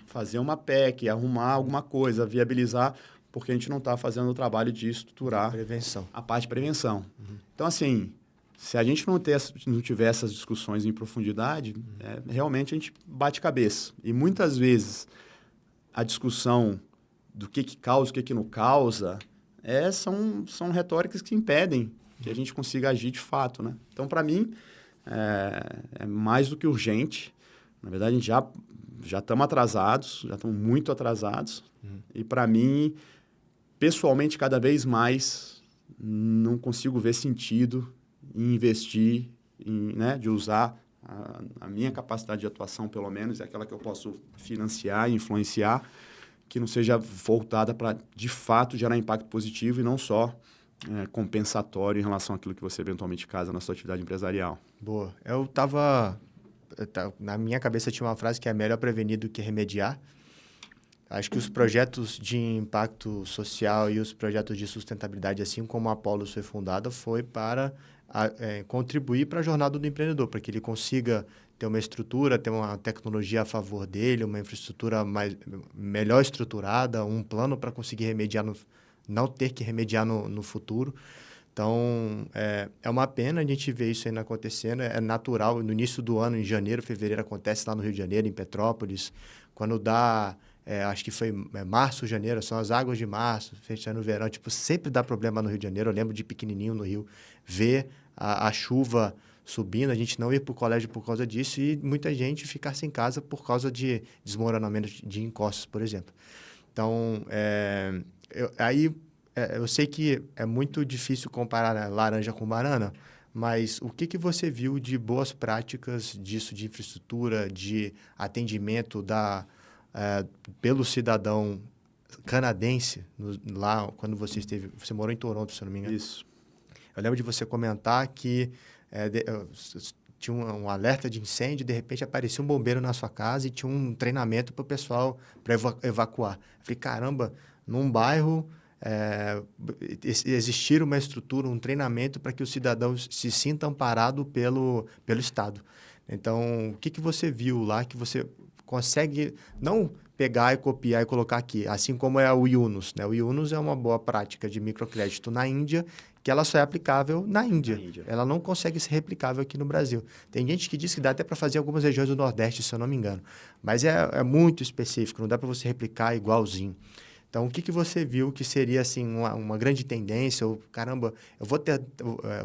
Fazer uma PEC, arrumar alguma coisa, viabilizar, porque a gente não está fazendo o trabalho de estruturar a parte de prevenção. Então, assim, se a gente não tiver essas discussões em profundidade, realmente a gente bate cabeça. E muitas vezes a discussão do que causa, o que não causa, são retóricas que impedem que a gente consiga agir de fato. Né? Então, para mim, é mais do que urgente. Na verdade, a gente já estamos atrasados, já estamos muito atrasados. E, para mim, pessoalmente, cada vez mais, não consigo ver sentido em investir, de usar a minha capacidade de atuação, pelo menos, é aquela que eu posso financiar e influenciar, que não seja voltada para, de fato, gerar impacto positivo e não só compensatório em relação àquilo que você eventualmente casa na sua atividade empresarial. Boa. Na minha cabeça tinha uma frase que é melhor prevenir do que remediar. Acho que os projetos de impacto social e os projetos de sustentabilidade, assim como a Apollos foi fundada, foi para contribuir para a jornada do empreendedor, para que ele consiga ter uma estrutura, ter uma tecnologia a favor dele, uma infraestrutura melhor estruturada, um plano para conseguir remediar, não ter que remediar no futuro. Então, é uma pena a gente ver isso ainda acontecendo. É natural, no início do ano, em janeiro, fevereiro, acontece lá no Rio de Janeiro, em Petrópolis, quando dá... acho que foi março, janeiro, são as águas de março, fechando o verão. Sempre dá problema no Rio de Janeiro. Eu lembro de pequenininho no Rio, ver a chuva subindo, a gente não ir para o colégio por causa disso e muita gente ficar sem casa por causa de desmoronamento de encostas, por exemplo. Então, eu sei que é muito difícil comparar laranja com banana, mas o que você viu de boas práticas disso, de infraestrutura, de atendimento pelo cidadão canadense, lá quando você morou em Toronto, se eu não me engano. Isso. Eu lembro de você comentar que tinha um alerta de incêndio, de repente aparecia um bombeiro na sua casa e tinha um treinamento para o pessoal para evacuar. Eu falei, caramba, num bairro existir uma estrutura, um treinamento para que o cidadão se sinta amparado pelo Estado. Então, o que você viu lá que você consegue não pegar e copiar e colocar aqui, assim como é o Yunus, né? O Yunus é uma boa prática de microcrédito na Índia, que ela só é aplicável na Índia. Ela não consegue ser replicável aqui no Brasil. Tem gente que diz que dá até para fazer em algumas regiões do Nordeste, se eu não me engano. Mas é muito específico, não dá para você replicar igualzinho. Então, o que você viu que seria assim, uma grande tendência? Ou, caramba, eu vou ter,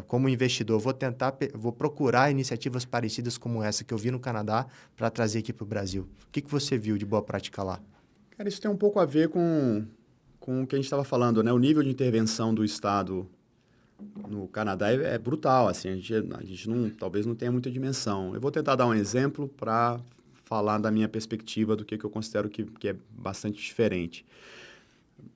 como investidor, vou procurar iniciativas parecidas como essa que eu vi no Canadá para trazer aqui para o Brasil. O que você viu de boa prática lá? Cara, isso tem um pouco a ver com o que a gente estava falando, né? O nível de intervenção do Estado no Canadá é brutal, assim, a gente talvez não tenha muita dimensão. Eu vou tentar dar um exemplo para falar da minha perspectiva do que eu considero que é bastante diferente.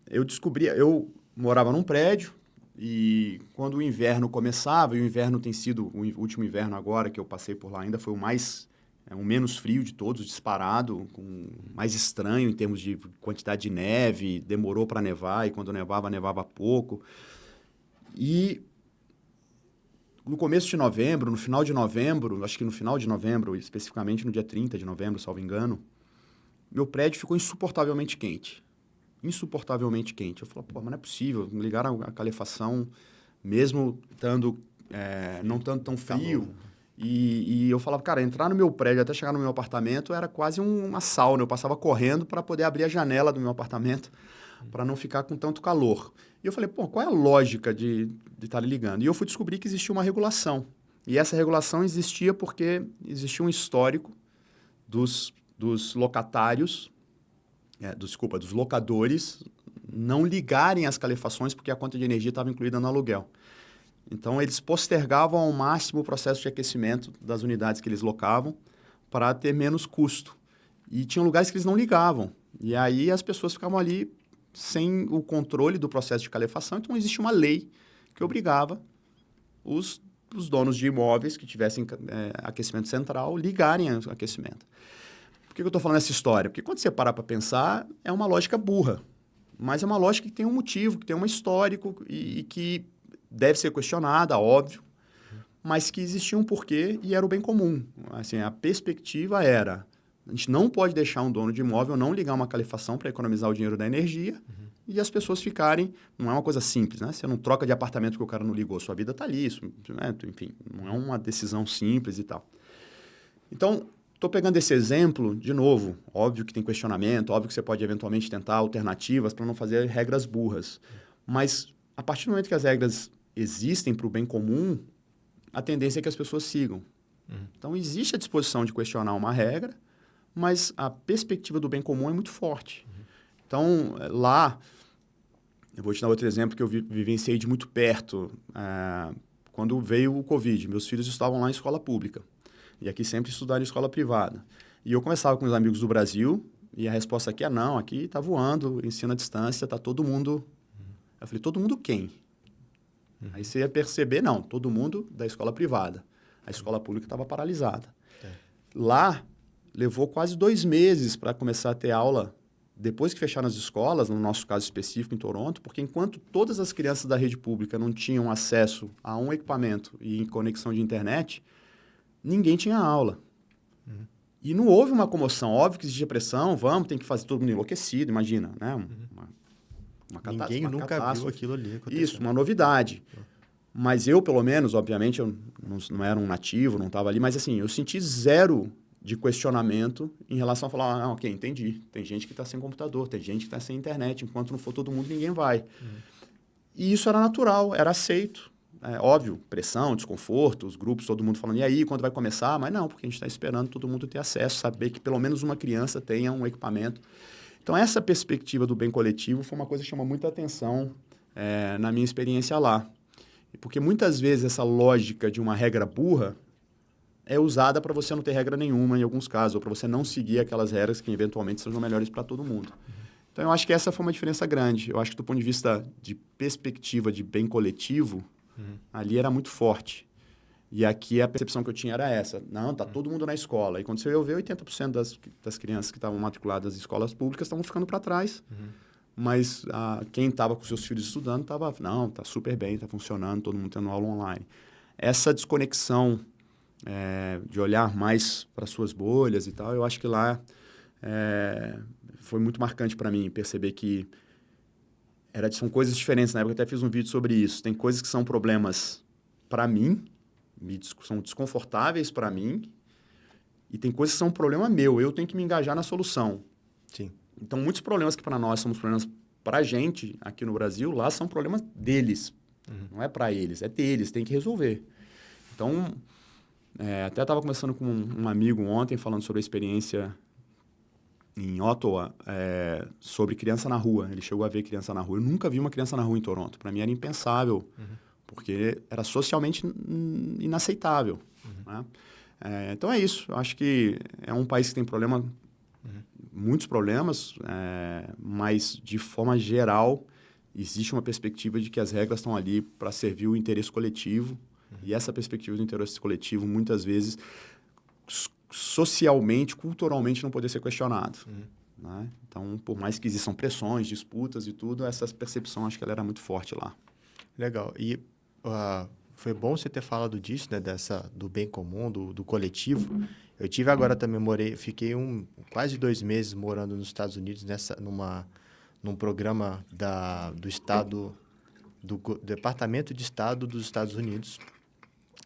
Eu morava num prédio e quando o inverno começava, e o inverno tem sido, o último inverno agora que eu passei por lá ainda foi o menos frio de todos, disparado, mais estranho em termos de quantidade de neve, demorou para nevar e quando nevava pouco. E no começo de novembro, no final de novembro, acho que no final de novembro, especificamente no dia 30 de novembro, salvo engano, meu prédio ficou insuportavelmente quente. Insuportavelmente quente. Eu falei, mas não é possível. Me ligaram a calefação, mesmo não estando tão frio. E eu falava, cara, entrar no meu prédio até chegar no meu apartamento era quase uma sauna. Eu passava correndo para poder abrir a janela do meu apartamento para não ficar com tanto calor. E eu falei, qual é a lógica de estar ligando? E eu fui descobrir que existia uma regulação. E essa regulação existia porque existia um histórico dos locatários, dos locadores não ligarem as calefações porque a conta de energia estava incluída no aluguel. Então, eles postergavam ao máximo o processo de aquecimento das unidades que eles locavam para ter menos custo. E tinham lugares que eles não ligavam. E aí as pessoas ficavam ali sem o controle do processo de calefação. Então, existe uma lei que obrigava os donos de imóveis que tivessem aquecimento central ligarem o aquecimento. Por que eu estou falando essa história? Porque quando você parar para pensar, é uma lógica burra. Mas é uma lógica que tem um motivo, que tem um histórico e que deve ser questionada, óbvio, mas que existia um porquê e era o bem comum. Assim, a perspectiva era, a gente não pode deixar um dono de imóvel não ligar uma calefação para economizar o dinheiro da energia e as pessoas ficarem... Não é uma coisa simples, né? Você não troca de apartamento porque o cara não ligou, sua vida está ali, isso, né? Enfim, não é uma decisão simples e tal. Então, estou pegando esse exemplo, de novo, óbvio que tem questionamento, óbvio que você pode eventualmente tentar alternativas para não fazer regras burras, mas a partir do momento que as regras existem para o bem comum, a tendência é que as pessoas sigam. Então, existe a disposição de questionar uma regra, mas a perspectiva do bem comum é muito forte. Então, lá, eu vou te dar outro exemplo que eu vivenciei de muito perto. Quando veio o Covid, meus filhos estavam lá em escola pública. E aqui sempre estudaram em escola privada. E eu conversava com os amigos do Brasil, e a resposta aqui é não, aqui está voando, ensino à distância, está todo mundo... Eu falei, todo mundo quem? Aí você ia perceber, não, todo mundo da escola privada. A escola pública estava paralisada. Lá, levou quase 2 meses para começar a ter aula, depois que fecharam as escolas, no nosso caso específico em Toronto, porque enquanto todas as crianças da rede pública não tinham acesso a um equipamento e conexão de internet, ninguém tinha aula. E não houve uma comoção. Óbvio que existia pressão, tem que fazer todo mundo enlouquecido, imagina, né? Ninguém nunca viu aquilo ali acontecendo. Isso, uma novidade. Mas eu, pelo menos, obviamente, eu não era um nativo, não estava ali, mas assim, eu senti zero de questionamento em relação a falar, ok, entendi. Tem gente que está sem computador, tem gente que está sem internet, enquanto não for todo mundo, ninguém vai. E isso era natural, era aceito. Óbvio, pressão, desconforto, os grupos, todo mundo falando, e aí, quando vai começar? Mas não, porque a gente está esperando todo mundo ter acesso, saber que pelo menos uma criança tenha um equipamento. Então, essa perspectiva do bem coletivo foi uma coisa que chamou muita atenção na minha experiência lá. Porque muitas vezes essa lógica de uma regra burra é usada para você não ter regra nenhuma em alguns casos, ou para você não seguir aquelas regras que eventualmente sejam melhores para todo mundo. Então, eu acho que essa foi uma diferença grande. Eu acho que do ponto de vista de perspectiva de bem coletivo, ali era muito forte. E aqui a percepção que eu tinha era essa. Não, tá todo mundo na escola. E quando você ia ver, 80% das crianças que estavam matriculadas em escolas públicas estavam ficando para trás. Mas quem estava com seus filhos estudando estava, não, tá super bem, tá funcionando, todo mundo tendo aula online. Essa desconexão de olhar mais para suas bolhas e tal, eu acho que lá foi muito marcante para mim perceber que são coisas diferentes. Na época eu até fiz um vídeo sobre isso. Tem coisas que são problemas para mim, são desconfortáveis para mim, e tem coisas que são um problema meu. Eu tenho que me engajar na solução. Sim. Então, muitos problemas que para nós são problemas para a gente aqui no Brasil, lá são problemas deles. Não é para eles, é deles, tem que resolver. Então, até estava conversando com um amigo ontem, falando sobre a experiência em Ottawa, sobre criança na rua. Ele chegou a ver criança na rua. Eu nunca vi uma criança na rua em Toronto. Para mim era impensável, porque era socialmente inaceitável. Né? Então é isso. Eu acho que é um país que tem muitos problemas, mas de forma geral existe uma perspectiva de que as regras estão ali para servir o interesse coletivo. E essa perspectiva do interesse coletivo, muitas vezes, socialmente, culturalmente, não poder ser questionado. Né? Então, por mais que existam pressões, disputas e tudo, essa percepção, acho que ela era muito forte lá. Legal. E foi bom você ter falado disso, né? Do bem comum, do coletivo. Eu tive agora também, fiquei quase 2 meses morando nos Estados Unidos, num programa do Estado, do Departamento de Estado dos Estados Unidos,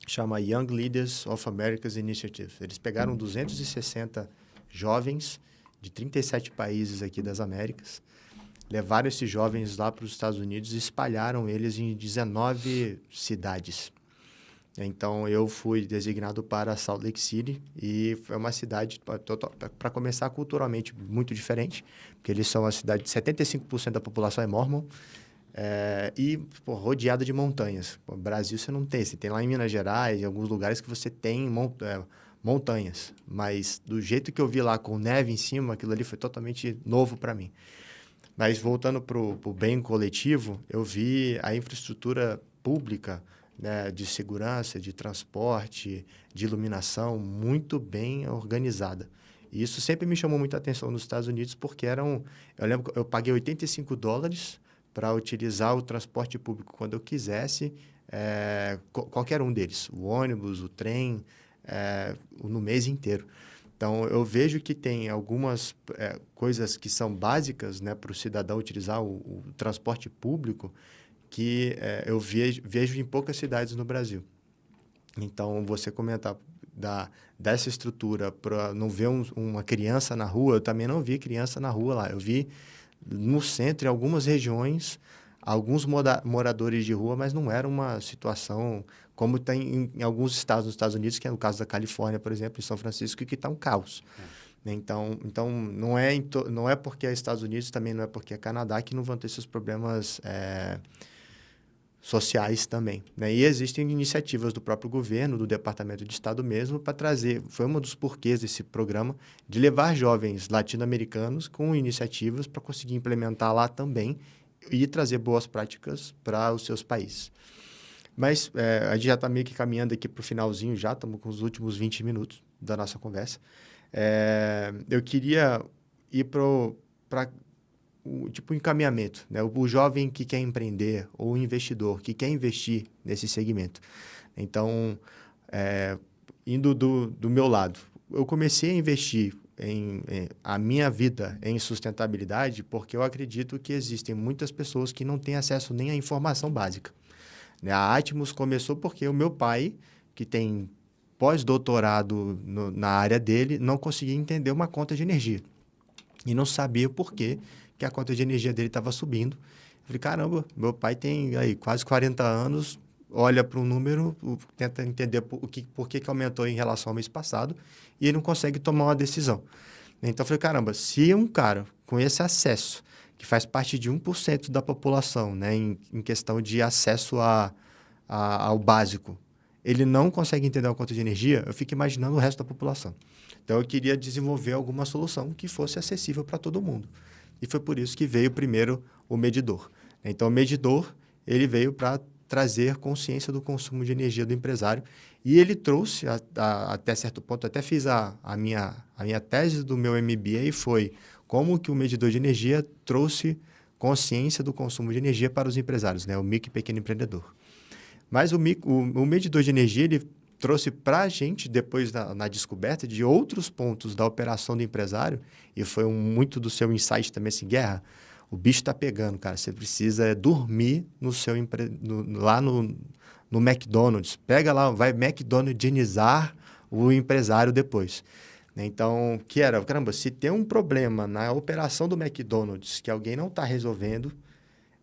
chama Young Leaders of America's Initiative. Eles pegaram 260 jovens de 37 países aqui das Américas, levaram esses jovens lá para os Estados Unidos e espalharam eles em 19 cidades. Então, eu fui designado para Salt Lake City e foi uma cidade, para começar, culturalmente muito diferente, porque eles são uma cidade de 75% da população é mórmon, e pô, rodeada de montanhas. No Brasil você não tem, você tem lá em Minas Gerais, em alguns lugares que você tem montanhas, mas do jeito que eu vi lá com neve em cima, aquilo ali foi totalmente novo para mim. Mas voltando para o bem coletivo, eu vi a infraestrutura pública, né, de segurança, de transporte, de iluminação, muito bem organizada. E isso sempre me chamou muita atenção nos Estados Unidos, porque eu lembro que eu paguei $85 para utilizar o transporte público quando eu quisesse, qualquer um deles, o ônibus, o trem, no mês inteiro. Então, eu vejo que tem algumas coisas que são básicas, né, para o cidadão utilizar o transporte público que eu vejo em poucas cidades no Brasil. Então, você comentar dessa estrutura para não ver uma criança na rua, eu também não vi criança na rua lá. Eu vi no centro, em algumas regiões, alguns moradores de rua, mas não era uma situação como tem em alguns estados nos Estados Unidos, que é o caso da Califórnia, por exemplo, em São Francisco, que está um caos. Então não é porque é Estados Unidos, também não é porque é Canadá, que não vão ter esses problemas sociais também, né? E existem iniciativas do próprio governo, do Departamento de Estado mesmo, para trazer, foi um dos porquês desse programa, de levar jovens latino-americanos com iniciativas para conseguir implementar lá também e trazer boas práticas para os seus países. Mas a gente já está meio que caminhando aqui para o finalzinho já, estamos com os últimos 20 minutos da nossa conversa. Eu queria ir para tipo um encaminhamento, né? O jovem que quer empreender ou o investidor que quer investir nesse segmento. Então, indo do meu lado, eu comecei a investir a minha vida em sustentabilidade porque eu acredito que existem muitas pessoas que não têm acesso nem à informação básica. Né? A Atmos começou porque o meu pai, que tem pós-doutorado na área dele, não conseguia entender uma conta de energia. E não sabia por quê que a conta de energia dele estava subindo. Eu falei, caramba, meu pai tem aí quase 40 anos, olha para um número, tenta entender por que aumentou em relação ao mês passado, e ele não consegue tomar uma decisão. Então, eu falei, caramba, se um cara com esse acesso, que faz parte de 1% da população, né, em questão de acesso ao básico, ele não consegue entender a conta de energia, eu fico imaginando o resto da população. Então, eu queria desenvolver alguma solução que fosse acessível para todo mundo. E foi por isso que veio primeiro o medidor. Então, o medidor, ele veio para trazer consciência do consumo de energia do empresário. E ele trouxe, até certo ponto, até fiz a minha tese do meu MBA, foi como que o medidor de energia trouxe consciência do consumo de energia para os empresários, né? O micro e pequeno empreendedor. Mas o medidor de energia, ele trouxe para a gente, depois na descoberta de outros pontos da operação do empresário, e foi muito do seu insight também, assim, Guerra, o bicho está pegando, cara, você precisa dormir lá no McDonald's, pega lá, vai McDonald'sizar o empresário depois. Então, caramba, se tem um problema na operação do McDonald's que alguém não está resolvendo,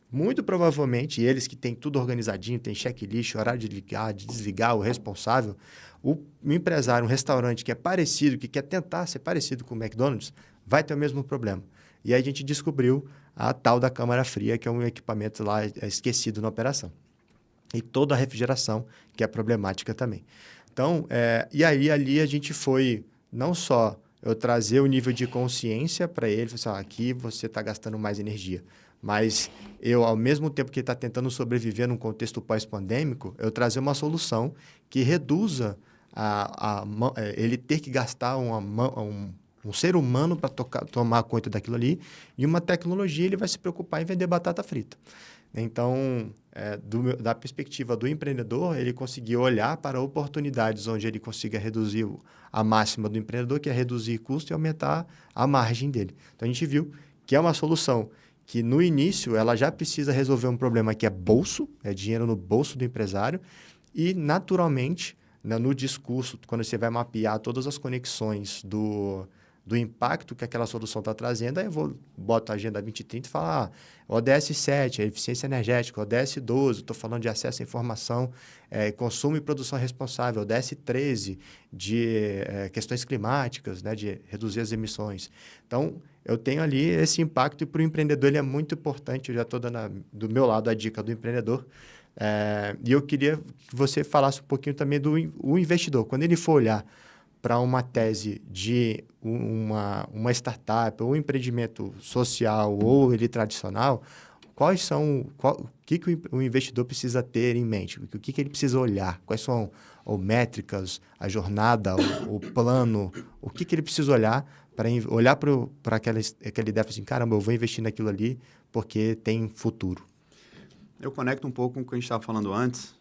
muito provavelmente, eles que têm tudo organizadinho, tem checklist, horário de ligar, de desligar, o responsável, o empresário, um restaurante que é parecido, que quer tentar ser parecido com o McDonald's, vai ter o mesmo problema. E aí a gente descobriu a tal da câmara fria, que é um equipamento lá esquecido na operação. E toda a refrigeração, que é problemática também. Então, e aí ali a gente foi, não só eu trazer o nível de consciência para ele, falar assim, aqui você está gastando mais energia. Mas eu, ao mesmo tempo que ele está tentando sobreviver num contexto pós-pandêmico, eu trazer uma solução que reduza ele ter que gastar um ser humano para tomar conta daquilo ali, e uma tecnologia ele vai se preocupar em vender batata frita. Então, da perspectiva do empreendedor, ele conseguiu olhar para oportunidades onde ele consiga reduzir a máxima do empreendedor, que é reduzir custo e aumentar a margem dele. Então, a gente viu que é uma solução que, no início, ela já precisa resolver um problema que é bolso, é dinheiro no bolso do empresário, e, naturalmente, né, no discurso, quando você vai mapear todas as conexões do impacto que aquela solução está trazendo, aí eu boto a Agenda 2030 e falo, ODS 7, a eficiência energética, ODS 12, estou falando de acesso à informação, consumo e produção responsável, ODS 13, de questões climáticas, né, de reduzir as emissões. Então, eu tenho ali esse impacto e para o empreendedor ele é muito importante, eu já estou dando do meu lado a dica do empreendedor, e eu queria que você falasse um pouquinho também do investidor. Quando ele for olhar para uma tese de uma startup ou um empreendimento social ou ele tradicional, o que o investidor precisa ter em mente? O que ele precisa olhar? Quais são as métricas, a jornada, o plano? O que ele precisa olhar para aquela ideia assim, caramba, eu vou investir naquilo ali porque tem futuro? Eu conecto um pouco com o que a gente estava falando antes,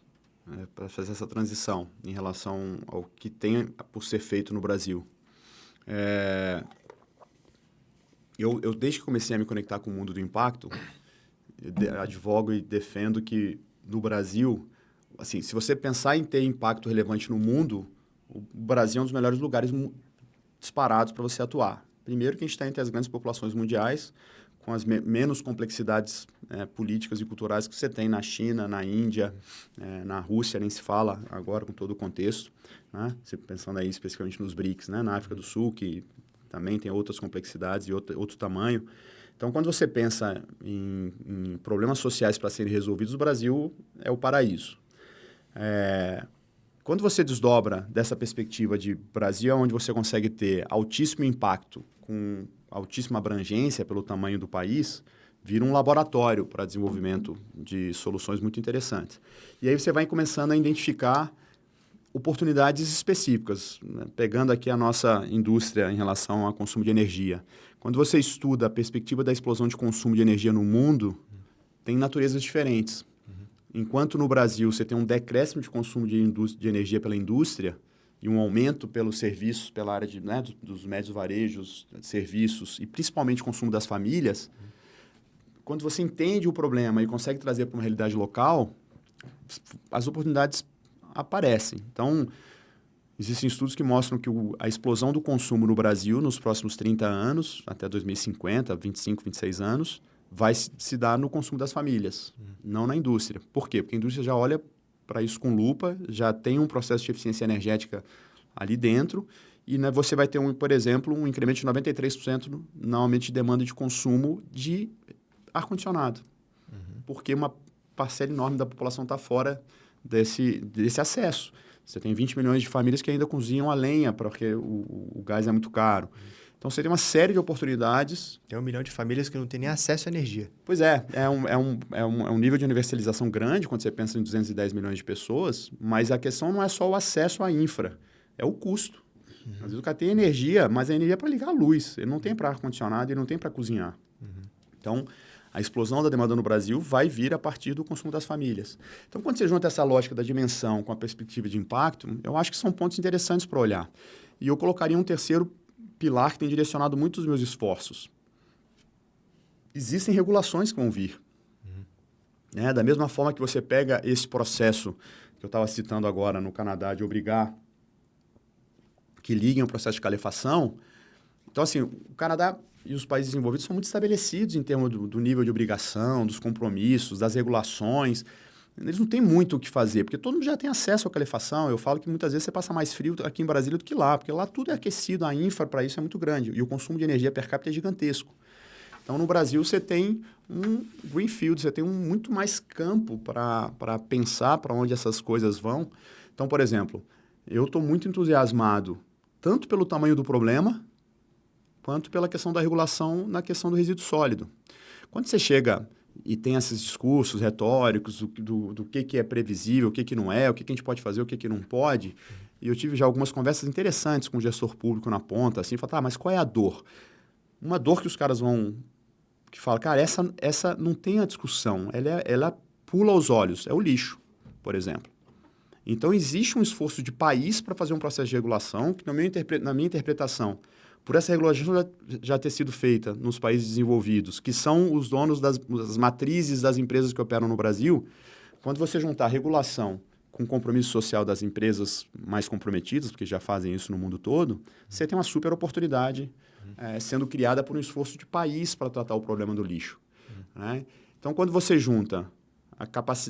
para fazer essa transição em relação ao que tem por ser feito no Brasil. Eu desde que comecei a me conectar com o mundo do impacto, advogo e defendo que no Brasil, assim, se você pensar em ter impacto relevante no mundo, o Brasil é um dos melhores lugares disparados para você atuar. Primeiro que a gente está entre as grandes populações mundiais, com as menos complexidades políticas e culturais que você tem na China, na Índia, na Rússia, nem se fala agora com todo o contexto, né? Você pensando aí especificamente nos BRICS, né? Na África do Sul, que também tem outras complexidades e outro tamanho. Então, quando você pensa em problemas sociais para serem resolvidos, o Brasil é o paraíso. Quando você desdobra dessa perspectiva de Brasil, onde você consegue ter altíssimo impacto com altíssima abrangência pelo tamanho do país, vira um laboratório para desenvolvimento de soluções muito interessantes. E aí você vai começando a identificar oportunidades específicas, né? Pegando aqui a nossa indústria em relação ao consumo de energia. Quando você estuda a perspectiva da explosão de consumo de energia no mundo, tem naturezas diferentes. Enquanto no Brasil você tem um decréscimo de consumo de energia pela indústria, e um aumento pelos serviços, pela área dos médios varejos, serviços e principalmente consumo das famílias, quando você entende o problema e consegue trazer para uma realidade local, as oportunidades aparecem. Então, existem estudos que mostram que a explosão do consumo no Brasil nos próximos 30 anos, até 2050, 25, 26 anos, vai se dar no consumo das famílias, não na indústria. Por quê? Porque a indústria já olha para isso com lupa, já tem um processo de eficiência energética ali dentro e, né, você vai ter, por exemplo, um incremento de 93% no aumento de demanda de consumo de ar-condicionado, porque uma parcela enorme da população está fora desse acesso. Você tem 20 milhões de famílias que ainda cozinham a lenha, porque o gás é muito caro. Então, você tem uma série de oportunidades. Tem 1 milhão de famílias que não têm nem acesso à energia. Pois é um nível de universalização grande quando você pensa em 210 milhões de pessoas, mas a questão não é só o acesso à infra, é o custo. Às vezes o cara tem energia, mas a energia é para ligar a luz, ele não tem para ar-condicionado, ele não tem para cozinhar. Então, a explosão da demanda no Brasil vai vir a partir do consumo das famílias. Então, quando você junta essa lógica da dimensão com a perspectiva de impacto, eu acho que são pontos interessantes para olhar. E eu colocaria um terceiro pilar que tem direcionado muito os meus esforços. Existem regulações que vão vir. Né? Da mesma forma que você pega esse processo que eu estava citando agora no Canadá, de obrigar que liguem ao processo de calefação. Então, assim, o Canadá e os países desenvolvidos são muito estabelecidos em termos do nível de obrigação, dos compromissos, das regulações. Eles não têm muito o que fazer, porque todo mundo já tem acesso à calefação. Eu falo que muitas vezes você passa mais frio aqui em Brasília do que lá, porque lá tudo é aquecido, a infra para isso é muito grande, e o consumo de energia per capita é gigantesco. Então, no Brasil, você tem um greenfield, você tem muito mais campo para pensar para onde essas coisas vão. Então, por exemplo, eu estou muito entusiasmado tanto pelo tamanho do problema, quanto pela questão da regulação na questão do resíduo sólido. Quando você chega e tem esses discursos retóricos do que é previsível, o que não é, o que a gente pode fazer, o que não pode, e eu tive já algumas conversas interessantes com o gestor público na ponta, assim, falar, mas qual é a dor? Uma dor que os caras que fala, cara, essa não tem a discussão, ela pula aos olhos, é o lixo, por exemplo. Então, existe um esforço de país para fazer um processo de regulação, que na minha interpretação, por essa regulação já ter sido feita nos países desenvolvidos, que são os donos das matrizes das empresas que operam no Brasil, quando você juntar regulação, com o compromisso social das empresas mais comprometidas, porque já fazem isso no mundo todo, você tem uma super oportunidade sendo criada por um esforço de país para tratar o problema do lixo. Né? Então, quando você junta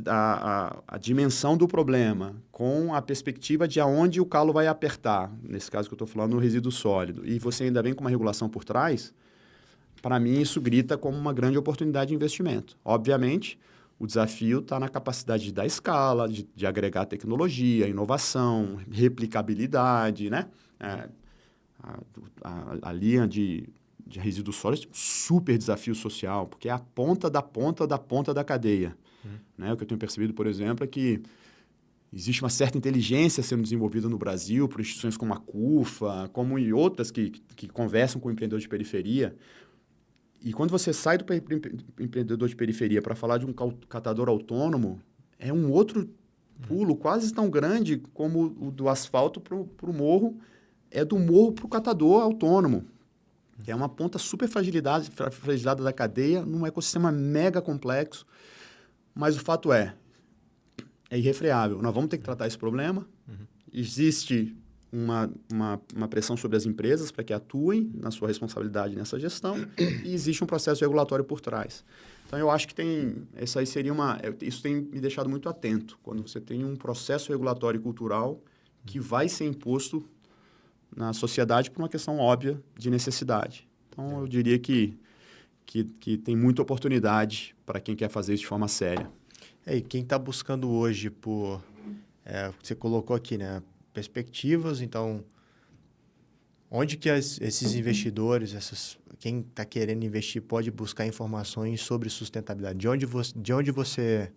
a dimensão do problema com a perspectiva de aonde o calo vai apertar, nesse caso que eu estou falando, no resíduo sólido, e você ainda vem com uma regulação por trás, para mim isso grita como uma grande oportunidade de investimento. Obviamente, o desafio está na capacidade de dar escala, de agregar tecnologia, inovação, replicabilidade, né? A linha de resíduos sólidos é um super desafio social, porque é a ponta da ponta da ponta da cadeia. Né? O que eu tenho percebido, por exemplo, é que existe uma certa inteligência sendo desenvolvida no Brasil por instituições como a CUFA, como e outras que conversam com o empreendedor de periferia. E quando você sai do empreendedor de periferia para falar de um catador autônomo, é um outro pulo quase tão grande como o do asfalto para o morro, é do morro para o catador autônomo. É uma ponta super fragilizada da cadeia, num ecossistema mega complexo. Mas o fato é irrefreável. Nós vamos ter que tratar esse problema. Existe uma pressão sobre as empresas para que atuem na sua responsabilidade nessa gestão e existe um processo regulatório por trás. Então, eu acho que isso aí seria isso tem me deixado muito atento, quando você tem um processo regulatório e cultural que vai ser imposto na sociedade por uma questão óbvia de necessidade. Então, eu diria que tem muita oportunidade para quem quer fazer isso de forma séria. E quem está buscando hoje por... você colocou aqui, né? Perspectivas, então... Onde que esses investidores, quem está querendo investir, pode buscar informações sobre sustentabilidade? De onde você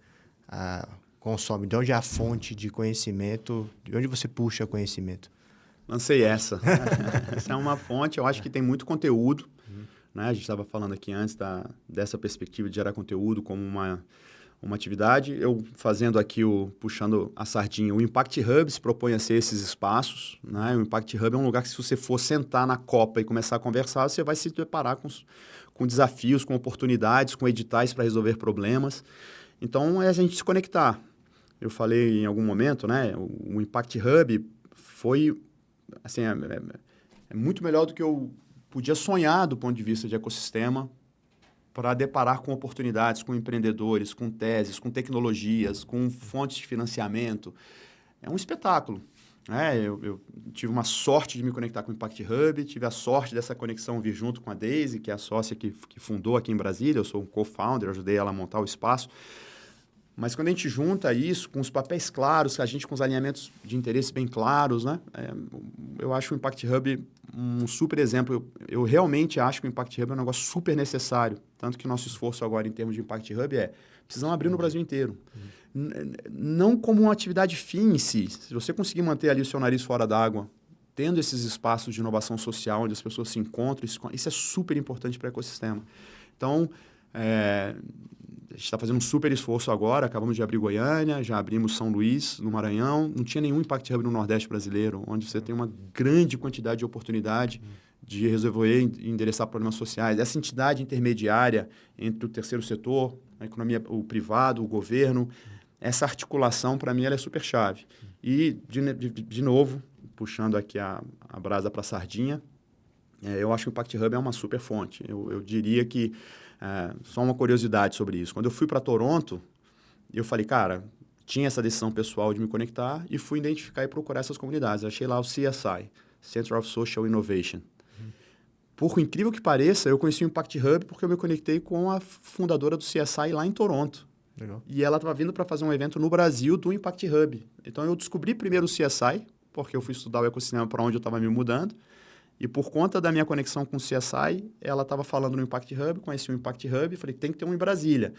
consome? De onde é a fonte de conhecimento? De onde você puxa conhecimento? Lancei essa. Essa é uma fonte, eu acho que tem muito conteúdo. Né? A gente estava falando aqui antes dessa perspectiva de gerar conteúdo como uma atividade. Eu fazendo aqui, puxando a sardinha, o Impact Hub se propõe a ser esses espaços. Né? O Impact Hub é um lugar que, se você for sentar na copa e começar a conversar, você vai se deparar com desafios, com oportunidades, com editais para resolver problemas. Então, é a gente se conectar. Eu falei em algum momento, né? O Impact Hub foi... Assim, é muito melhor do que eu podia sonhar do ponto de vista de ecossistema para deparar com oportunidades, com empreendedores, com teses, com tecnologias, com fontes de financiamento. É um espetáculo. Né? Eu tive uma sorte de me conectar com o Impact Hub, tive a sorte dessa conexão vir junto com a Daisy, que é a sócia que fundou aqui em Brasília. Eu sou um co-founder, ajudei ela a montar o espaço. Mas quando a gente junta isso com os papéis claros, a gente com os alinhamentos de interesse bem claros, né? Eu acho o Impact Hub um super exemplo. Eu realmente acho que o Impact Hub é um negócio super necessário. Tanto que o nosso esforço agora em termos de Impact Hub precisamos abrir no Brasil inteiro. Não como uma atividade fim em si. Se você conseguir manter ali o seu nariz fora d'água, tendo esses espaços de inovação social, onde as pessoas se encontram, isso é super importante para o ecossistema. Então, a gente está fazendo um super esforço agora, acabamos de abrir Goiânia, já abrimos São Luís, no Maranhão. Não tinha nenhum Impact Hub no Nordeste brasileiro, onde você tem uma grande quantidade de oportunidade de resolver e endereçar problemas sociais. Essa entidade intermediária entre o terceiro setor, a economia, o privado, o governo, essa articulação, para mim, ela é super chave. E, de novo, puxando aqui a brasa para a sardinha, eu acho que o Impact Hub é uma super fonte. Eu diria que... só uma curiosidade sobre isso. Quando eu fui para Toronto, eu falei, cara, tinha essa decisão pessoal de me conectar e fui identificar e procurar essas comunidades. Eu achei lá o CSI, Center of Social Innovation. Por incrível que pareça, eu conheci o Impact Hub porque eu me conectei com a fundadora do CSI lá em Toronto. Legal. E ela estava vindo para fazer um evento no Brasil do Impact Hub. Então, eu descobri primeiro o CSI, porque eu fui estudar o ecossistema para onde eu estava me mudando. E por conta da minha conexão com o CSI, ela estava falando no Impact Hub, conheci o Impact Hub e falei, tem que ter um em Brasília.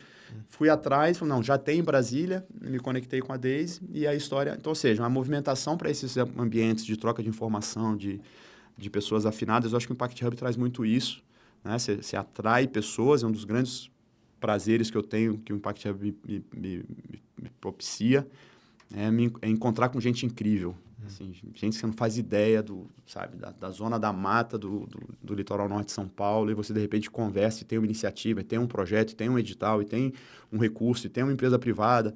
Fui atrás, falei, não, já tem em Brasília, me conectei com a Daisy e a história... Então, ou seja, uma movimentação para esses ambientes de troca de informação, de pessoas afinadas, eu acho que o Impact Hub traz muito isso. Né? Você atrai pessoas, é um dos grandes prazeres que eu tenho, que o Impact Hub me propicia, é encontrar com gente incrível. Assim, gente que você não faz ideia da zona da mata do litoral norte de São Paulo, e você, de repente, conversa e tem uma iniciativa, e tem um projeto, e tem um edital, e tem um recurso, e tem uma empresa privada.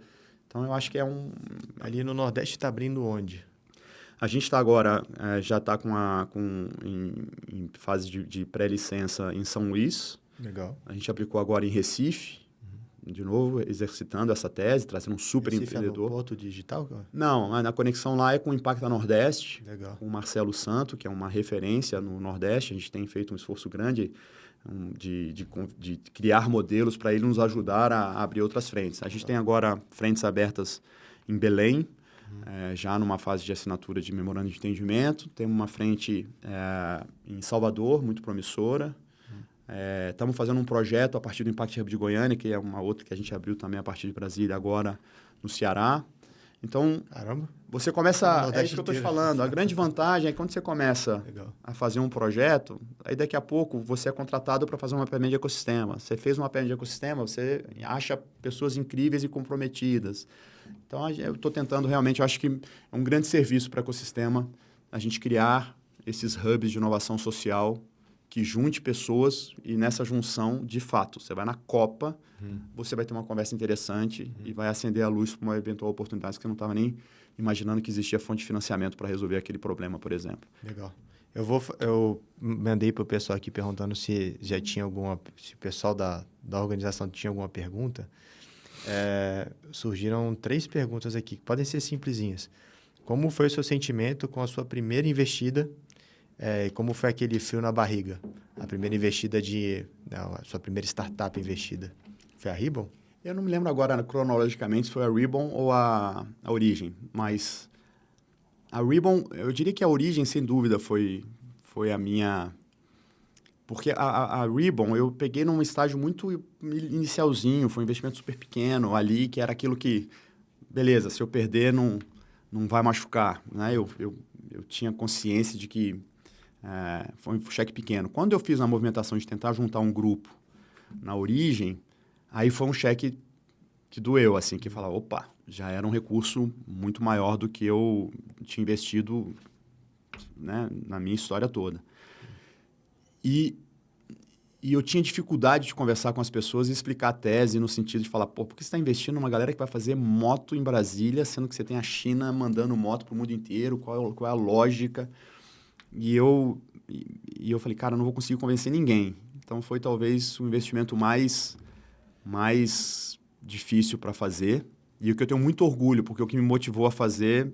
Então, eu acho que é Ali no Nordeste está abrindo onde? A gente está agora, já está em fase de pré-licença em São Luís. Legal. A gente aplicou agora em Recife, de novo, exercitando essa tese, trazendo um super Recife empreendedor. É no Porto Digital? Não, a conexão lá é com o Impacta Nordeste, Legal. com o Marcelo Santo, que é uma referência no Nordeste. A gente tem feito um esforço grande de criar modelos para ele nos ajudar a abrir outras frentes. A gente tem agora frentes abertas em Belém, já numa fase de assinatura de memorando de entendimento. Temos uma frente em Salvador, muito promissora. Estamos fazendo um projeto a partir do Impact Hub de Goiânia, que é uma outra que a gente abriu também a partir de Brasília, agora no Ceará. Então, Caramba. você começa... É Nordeste isso que eu estou te inteiro. falando. A grande vantagem é que quando você começa Legal. a fazer um projeto, aí daqui a pouco você é contratado para fazer um mapeamento de ecossistema. Você fez um mapeamento de ecossistema, você acha pessoas incríveis e comprometidas. Então, eu estou tentando realmente, eu acho que é um grande serviço para o ecossistema a gente criar esses hubs de inovação social que junte pessoas e nessa junção, de fato, você vai na Copa, você vai ter uma conversa interessante e vai acender a luz para uma eventual oportunidade que você não estava nem imaginando que existia fonte de financiamento para resolver aquele problema, por exemplo. Legal. Eu mandei para o pessoal aqui perguntando se já tinha se o pessoal da organização tinha alguma pergunta. Surgiram 3 perguntas aqui, que podem ser simplesinhas. Como foi o seu sentimento com a sua primeira investida? E como foi aquele frio na barriga? A primeira investida a sua primeira startup investida. Foi a Ribbon? Eu não me lembro agora cronologicamente se foi a Ribbon ou a Origem, mas a Ribbon, eu diria que a Origem, sem dúvida, foi a minha... Porque a Ribbon eu peguei num estágio muito inicialzinho, foi um investimento super pequeno ali, que era aquilo que, beleza, se eu perder não vai machucar, né? Eu tinha consciência de que foi um cheque pequeno. Quando eu fiz a movimentação de tentar juntar um grupo na Origem, aí foi um cheque que doeu, assim, que falava, opa, já era um recurso muito maior do que eu tinha investido, né, na minha história toda. E eu tinha dificuldade de conversar com as pessoas e explicar a tese no sentido de falar, por que você está investindo numa galera que vai fazer moto em Brasília, sendo que você tem a China mandando moto para o mundo inteiro, qual é a lógica? E eu falei, cara, eu não vou conseguir convencer ninguém. Então, foi talvez o investimento mais difícil para fazer. E o que eu tenho muito orgulho, porque o que me motivou a fazer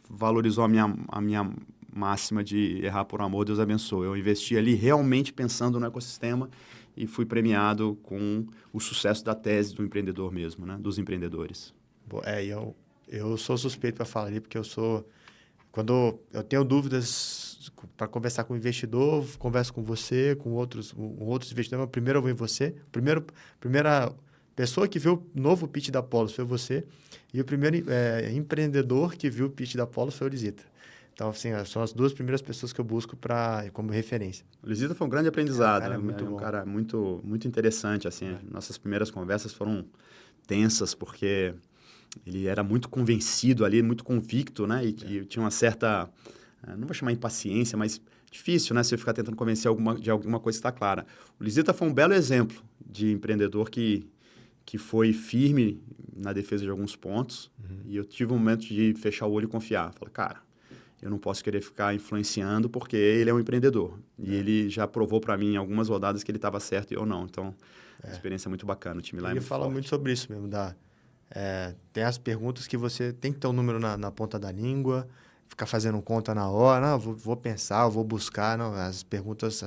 valorizou a minha máxima de errar por amor, Deus abençoe. Eu investi ali realmente pensando no ecossistema e fui premiado com o sucesso da tese do empreendedor mesmo, né? Dos empreendedores. Eu sou suspeito para falar ali, porque quando eu tenho dúvidas para conversar com o investidor, converso com você, com outros investidores, mas primeiro eu vou em você. Primeira pessoa que viu o novo pitch da Polos foi você, e o primeiro empreendedor que viu o pitch da Polos foi o Lisita. Então, assim, são as 2 primeiras pessoas que eu busco como referência. O Lisita foi um grande aprendizado, cara, muito bom. Um cara muito, muito interessante, assim. Nossas primeiras conversas foram tensas, porque ele era muito convencido ali, muito convicto, né? E tinha uma certa, não vou chamar impaciência, mas difícil, né? Você ficar tentando convencer de alguma coisa que está clara. O Lisita foi um belo exemplo de empreendedor que foi firme na defesa de alguns pontos. E eu tive um momento de fechar o olho e confiar. Falei, cara, eu não posso querer ficar influenciando porque ele é um empreendedor. E ele já provou para mim em algumas rodadas que ele estava certo e eu não. Então, uma experiência muito bacana. O time lá é muito fala forte. muito sobre isso mesmo. Tem as perguntas que você tem que ter um número na ponta da língua, ficar fazendo conta na hora. Não, vou pensar, vou buscar. Não, as perguntas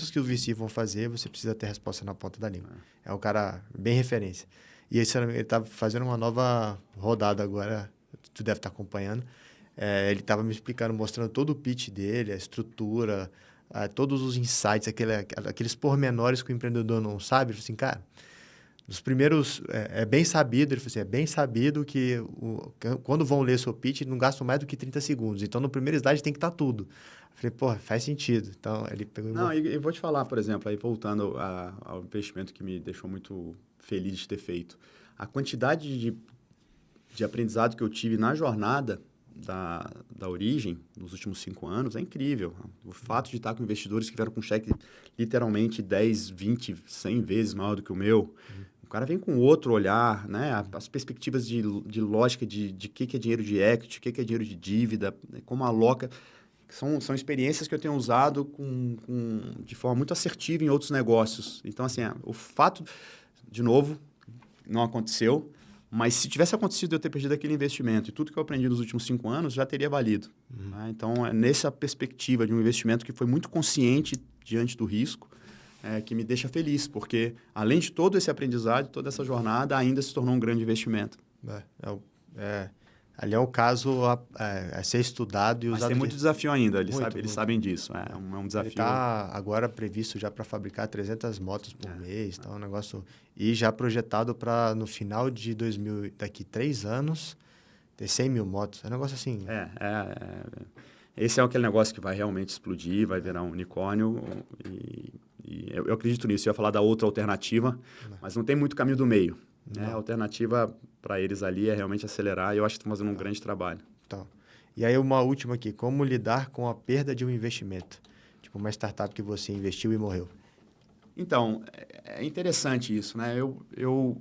que os VC vão fazer, você precisa ter resposta na ponta da língua. É um cara bem referência. E ele está fazendo uma nova rodada agora, tu deve estar acompanhando. Ele estava me explicando, mostrando todo o pitch dele, a estrutura, todos os insights, aqueles pormenores que o empreendedor não sabe. Ele falou assim, cara, os primeiros, é bem sabido, ele falou assim, é bem sabido que quando vão ler seu pitch, não gastam mais do que 30 segundos. Então, no primeiro slide tem que estar tudo. Eu falei, pô, faz sentido. Então, ele pegou... Não, e vou te falar, por exemplo, aí voltando ao investimento que me deixou muito feliz de ter feito. A quantidade de aprendizado que eu tive na jornada da Origem, nos últimos 5 anos, é incrível. O fato de estar com investidores que vieram com cheque literalmente 10, 20, 100 vezes maior do que o meu. O cara vem com outro olhar, né? As perspectivas de lógica de que é dinheiro de equity, o que é dinheiro de dívida, como aloca. São experiências que eu tenho usado de forma muito assertiva em outros negócios. Então, assim, o fato, de novo, não aconteceu, mas se tivesse acontecido eu ter perdido aquele investimento e tudo que eu aprendi nos últimos 5 anos já teria valido. Né? Então, é nessa perspectiva de um investimento que foi muito consciente diante do risco, que me deixa feliz, porque além de todo esse aprendizado, toda essa jornada, ainda se tornou um grande investimento. Ali é um caso a ser estudado e Mas usado. Tem muito desafio ainda, eles muito. sabem disso. É um desafio. Ele está agora previsto já para fabricar 300 motos por mês, então é um negócio. E já projetado para no final de 2000, daqui 3 anos, ter 100 mil motos. É um negócio assim. Esse é aquele negócio que vai realmente explodir, vai virar um unicórnio. E eu acredito nisso. Eu ia falar da outra alternativa, mas não tem muito caminho do meio. Né? A alternativa para eles ali é realmente acelerar e eu acho que estão fazendo um grande trabalho. Então, e aí uma última aqui. Como lidar com a perda de um investimento? Tipo uma startup que você investiu e morreu. Então, é interessante isso. Né? Eu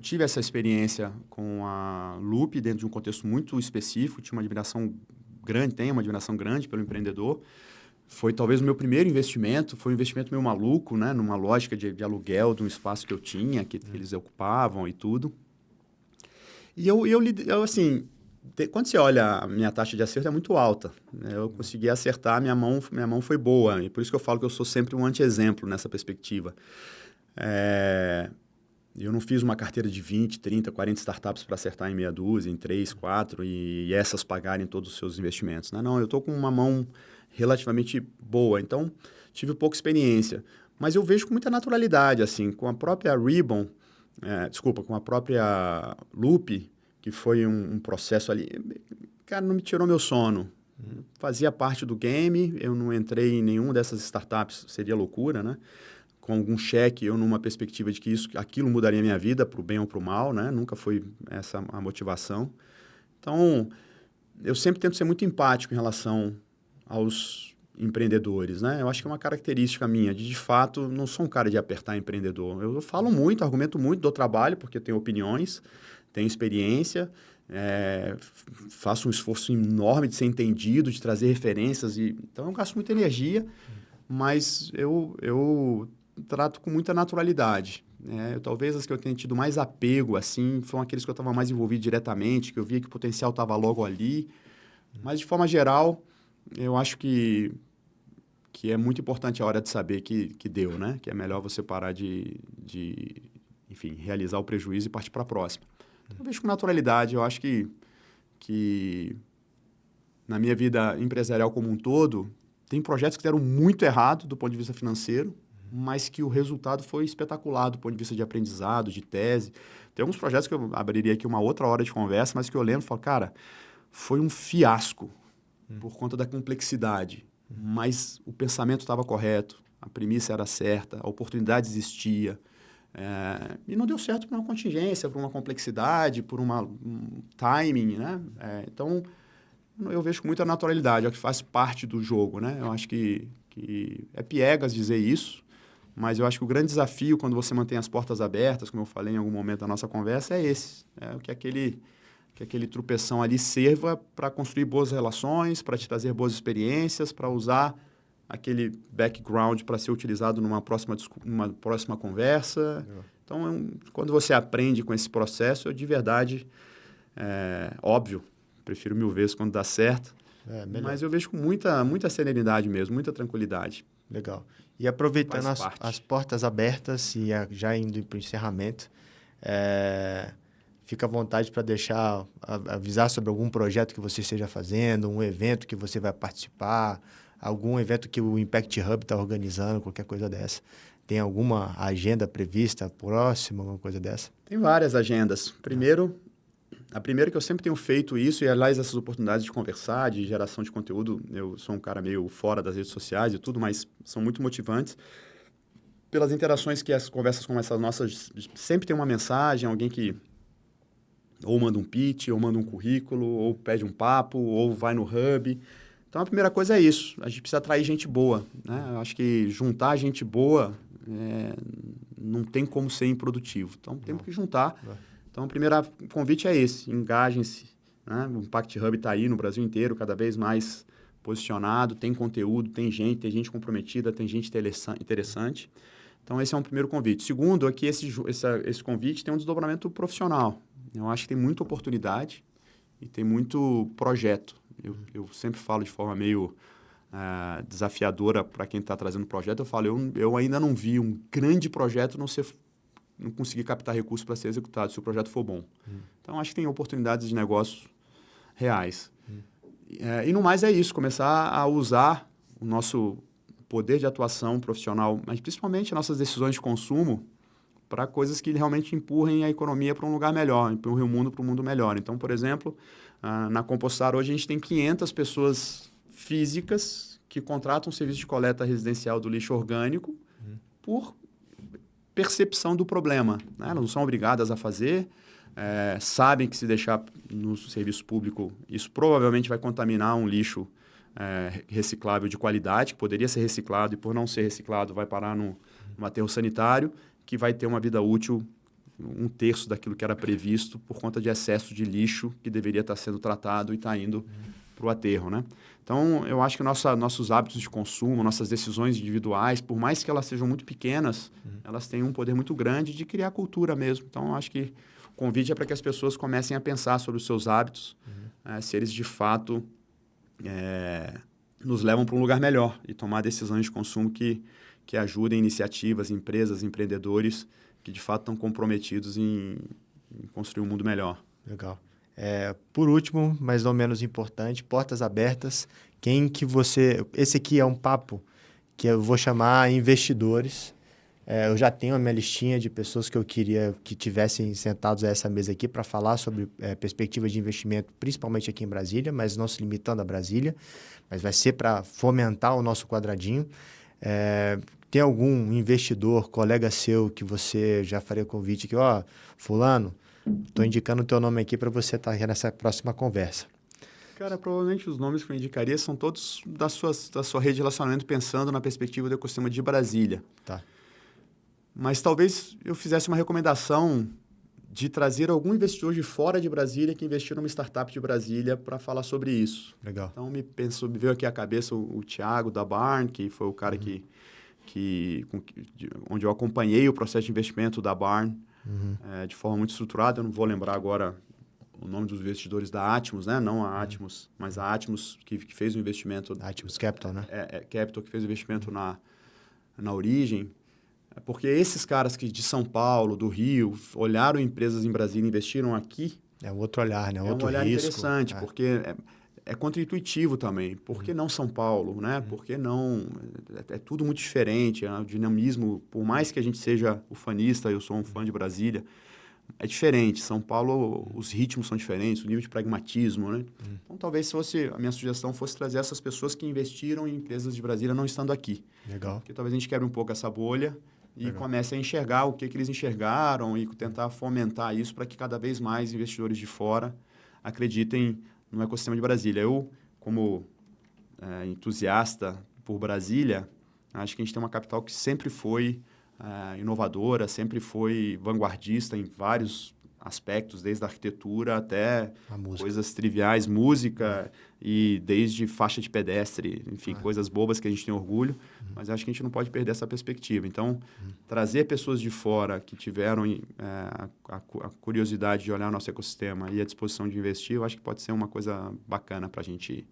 tive essa experiência com a Loop dentro de um contexto muito específico. Tenho uma admiração grande pelo empreendedor. Foi talvez o meu primeiro investimento, foi um investimento meio maluco, né? Numa lógica de aluguel de um espaço que eu tinha, que eles ocupavam e tudo. E eu assim, quando você olha, a minha taxa de acerto é muito alta. Né? Eu consegui acertar, minha mão foi boa. E por isso que eu falo que eu sou sempre um anti-exemplo nessa perspectiva. Eu não fiz uma carteira de 20, 30, 40 startups para acertar em meia dúzia, em 3, 4 e essas pagarem todos os seus investimentos. Né? Não, eu estou com uma mão relativamente boa, então tive pouca experiência. Mas eu vejo com muita naturalidade, assim, com a própria Ribbon, com a própria Loop, que foi um processo ali, cara, não me tirou meu sono. Fazia parte do game, eu não entrei em nenhuma dessas startups, seria loucura, né? Com algum cheque, eu numa perspectiva de que aquilo mudaria a minha vida, para o bem ou para o mal, né? Nunca foi essa a motivação. Então, eu sempre tento ser muito empático em relação aos empreendedores, né? Eu acho que é uma característica minha, de fato, não sou um cara de apertar empreendedor. Eu falo muito, argumento muito, dou trabalho, porque eu tenho opiniões, tenho experiência, faço um esforço enorme de ser entendido, de trazer referências. Então, eu gasto muita energia, mas eu trato com muita naturalidade. Talvez as que eu tenha tido mais apego, assim, foram aqueles que eu estava mais envolvido diretamente, que eu via que o potencial estava logo ali. Mas, de forma geral, eu acho que é muito importante a hora de saber que deu, né? Que é melhor você parar enfim, realizar o prejuízo e partir para a próxima. Então, eu vejo com naturalidade. Eu acho que na minha vida empresarial como um todo, tem projetos que deram muito errado do ponto de vista financeiro, mas que o resultado foi espetacular do ponto de vista de aprendizado, de tese. Tem alguns projetos que eu abriria aqui uma outra hora de conversa, mas que eu lembro e falo, cara, foi um fiasco por conta da complexidade, mas o pensamento estava correto, a premissa era certa, a oportunidade existia, e não deu certo por uma contingência, por uma complexidade, por um timing, né? Então, eu vejo com muita naturalidade, é o que faz parte do jogo, né? Eu acho que é piegas dizer isso, mas eu acho que o grande desafio quando você mantém as portas abertas, como eu falei em algum momento da nossa conversa, é esse. Que aquele tropeção ali sirva para construir boas relações, para te trazer boas experiências, para usar aquele background para ser utilizado numa próxima conversa. Então, quando você aprende com esse processo, eu de verdade, óbvio, prefiro 1000 vezes quando dá certo, mas eu vejo com muita serenidade mesmo, muita tranquilidade. Legal. E aproveitando as portas abertas e já indo para o encerramento, fica à vontade para avisar sobre algum projeto que você esteja fazendo, um evento que você vai participar, algum evento que o Impact Hub está organizando, qualquer coisa dessa. Tem alguma agenda prevista próxima, alguma coisa dessa? Tem várias agendas. A primeira que eu sempre tenho feito isso, e aliás, essas oportunidades de conversar, de geração de conteúdo, eu sou um cara meio fora das redes sociais e tudo, mas são muito motivantes. Pelas interações que as conversas como essas nossas, sempre tem uma mensagem, alguém que ou manda um pitch, ou manda um currículo, ou pede um papo, ou vai no hub. Então, a primeira coisa é isso. A gente precisa atrair gente boa, né? Eu acho que juntar gente boa não tem como ser improdutivo. Então, temos que juntar. Então, o primeiro convite é esse, engajem-se. Né? O Impact Hub está aí no Brasil inteiro, cada vez mais posicionado, tem conteúdo, tem gente comprometida, tem gente interessante. Então, esse é um primeiro convite. Segundo, é que esse convite tem um desdobramento profissional. Eu acho que tem muita oportunidade e tem muito projeto. Eu sempre falo de forma meio desafiadora para quem está trazendo projeto. Eu falo, eu ainda não vi um grande projeto não conseguir captar recursos para ser executado, se o projeto for bom. Então, acho que tem oportunidades de negócios reais. E no mais é isso, começar a usar o nosso poder de atuação profissional, mas principalmente nossas decisões de consumo para coisas que realmente empurrem a economia para um lugar melhor, empurrem o mundo para um mundo melhor. Então, por exemplo, na Compostar hoje a gente tem 500 pessoas físicas que contratam um serviço de coleta residencial do lixo orgânico por percepção do problema. Né? Elas não são obrigadas a fazer, sabem que se deixar no serviço público, isso provavelmente vai contaminar um lixo reciclável de qualidade, que poderia ser reciclado e por não ser reciclado vai parar no aterro sanitário, que vai ter uma vida útil 1/3 daquilo que era previsto por conta de excesso de lixo que deveria estar sendo tratado e está indo para o aterro. Né? Então, eu acho que nossos hábitos de consumo, nossas decisões individuais, por mais que elas sejam muito pequenas, elas têm um poder muito grande de criar cultura mesmo. Então, eu acho que o convite é para que as pessoas comecem a pensar sobre os seus hábitos, se eles de fato nos levam para um lugar melhor e tomar decisões de consumo que ajudem iniciativas, empresas, empreendedores que de fato estão comprometidos em construir um mundo melhor. Legal. Por último, mas não menos importante, portas abertas. Esse aqui é um papo que eu vou chamar investidores. Eu já tenho a minha listinha de pessoas que eu queria que tivessem sentados a essa mesa aqui para falar sobre perspectivas de investimento, principalmente aqui em Brasília, mas não se limitando a Brasília, mas vai ser para fomentar o nosso quadradinho. Tem algum investidor, colega seu, que você já faria convite que, fulano, estou indicando o teu nome aqui para você estar aqui nessa próxima conversa? Cara, provavelmente os nomes que eu indicaria são todos da sua rede de relacionamento, pensando na perspectiva do ecossistema de Brasília. Tá. Mas talvez eu fizesse uma recomendação de trazer algum investidor de fora de Brasília que investiu numa startup de Brasília para falar sobre isso. Legal. Então, me veio aqui à cabeça o Thiago da Barn, que foi o cara onde eu acompanhei o processo de investimento da Barn de forma muito estruturada. Eu não vou lembrar agora o nome dos investidores da Atmos, né? Não a Atmos, mas a Atmos que fez o investimento... Atmos Capital, né? Capital, que fez o investimento na Origem. Porque esses caras que de São Paulo, do Rio, olharam empresas em Brasília e investiram aqui... É um outro olhar, né? Outro olhar risco. Interessante, porque é contra-intuitivo também. Por que não São Paulo, né? Por que não... É tudo muito diferente, o dinamismo, por mais que a gente seja ufanista, eu sou um fã de Brasília, é diferente. São Paulo, os ritmos são diferentes, o nível de pragmatismo, né? Então, talvez a minha sugestão fosse trazer essas pessoas que investiram em empresas de Brasília não estando aqui. Legal. Porque talvez a gente quebre um pouco essa bolha e comece a enxergar o que eles enxergaram e tentar fomentar isso para que cada vez mais investidores de fora acreditem no ecossistema de Brasília. Eu, como entusiasta por Brasília, acho que a gente tem uma capital que sempre foi inovadora, sempre foi vanguardista em vários aspectos, desde a arquitetura até coisas triviais, música e desde faixa de pedestre, enfim, coisas bobas que a gente tem orgulho, mas acho que a gente não pode perder essa perspectiva. Então, trazer pessoas de fora que tiveram a curiosidade de olhar o nosso ecossistema e a disposição de investir, eu acho que pode ser uma coisa bacana para a gente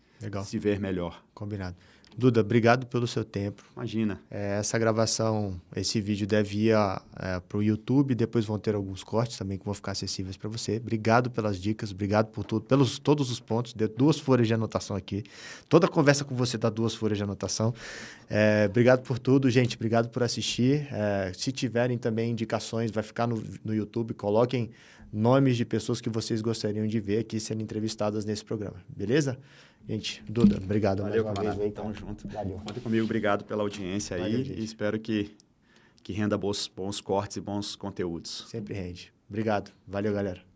se ver melhor. Combinado. Duda, obrigado pelo seu tempo. Imagina. Essa gravação, esse vídeo deve ir para o YouTube, depois vão ter alguns cortes também que vão ficar acessíveis para você. Obrigado pelas dicas, obrigado por tudo, pelos todos os pontos, deu 2 folhas de anotação aqui. Toda conversa com você dá 2 folhas de anotação. Obrigado por tudo, gente, obrigado por assistir. Se tiverem também indicações, vai ficar no YouTube, coloquem nomes de pessoas que vocês gostariam de ver aqui sendo entrevistadas nesse programa, beleza? Gente, Duda, obrigado. Valeu, camarada. Tamo junto. Valeu. Conta comigo, obrigado pela audiência aí. E espero que renda bons cortes e bons conteúdos. Sempre rende. Obrigado. Valeu, galera.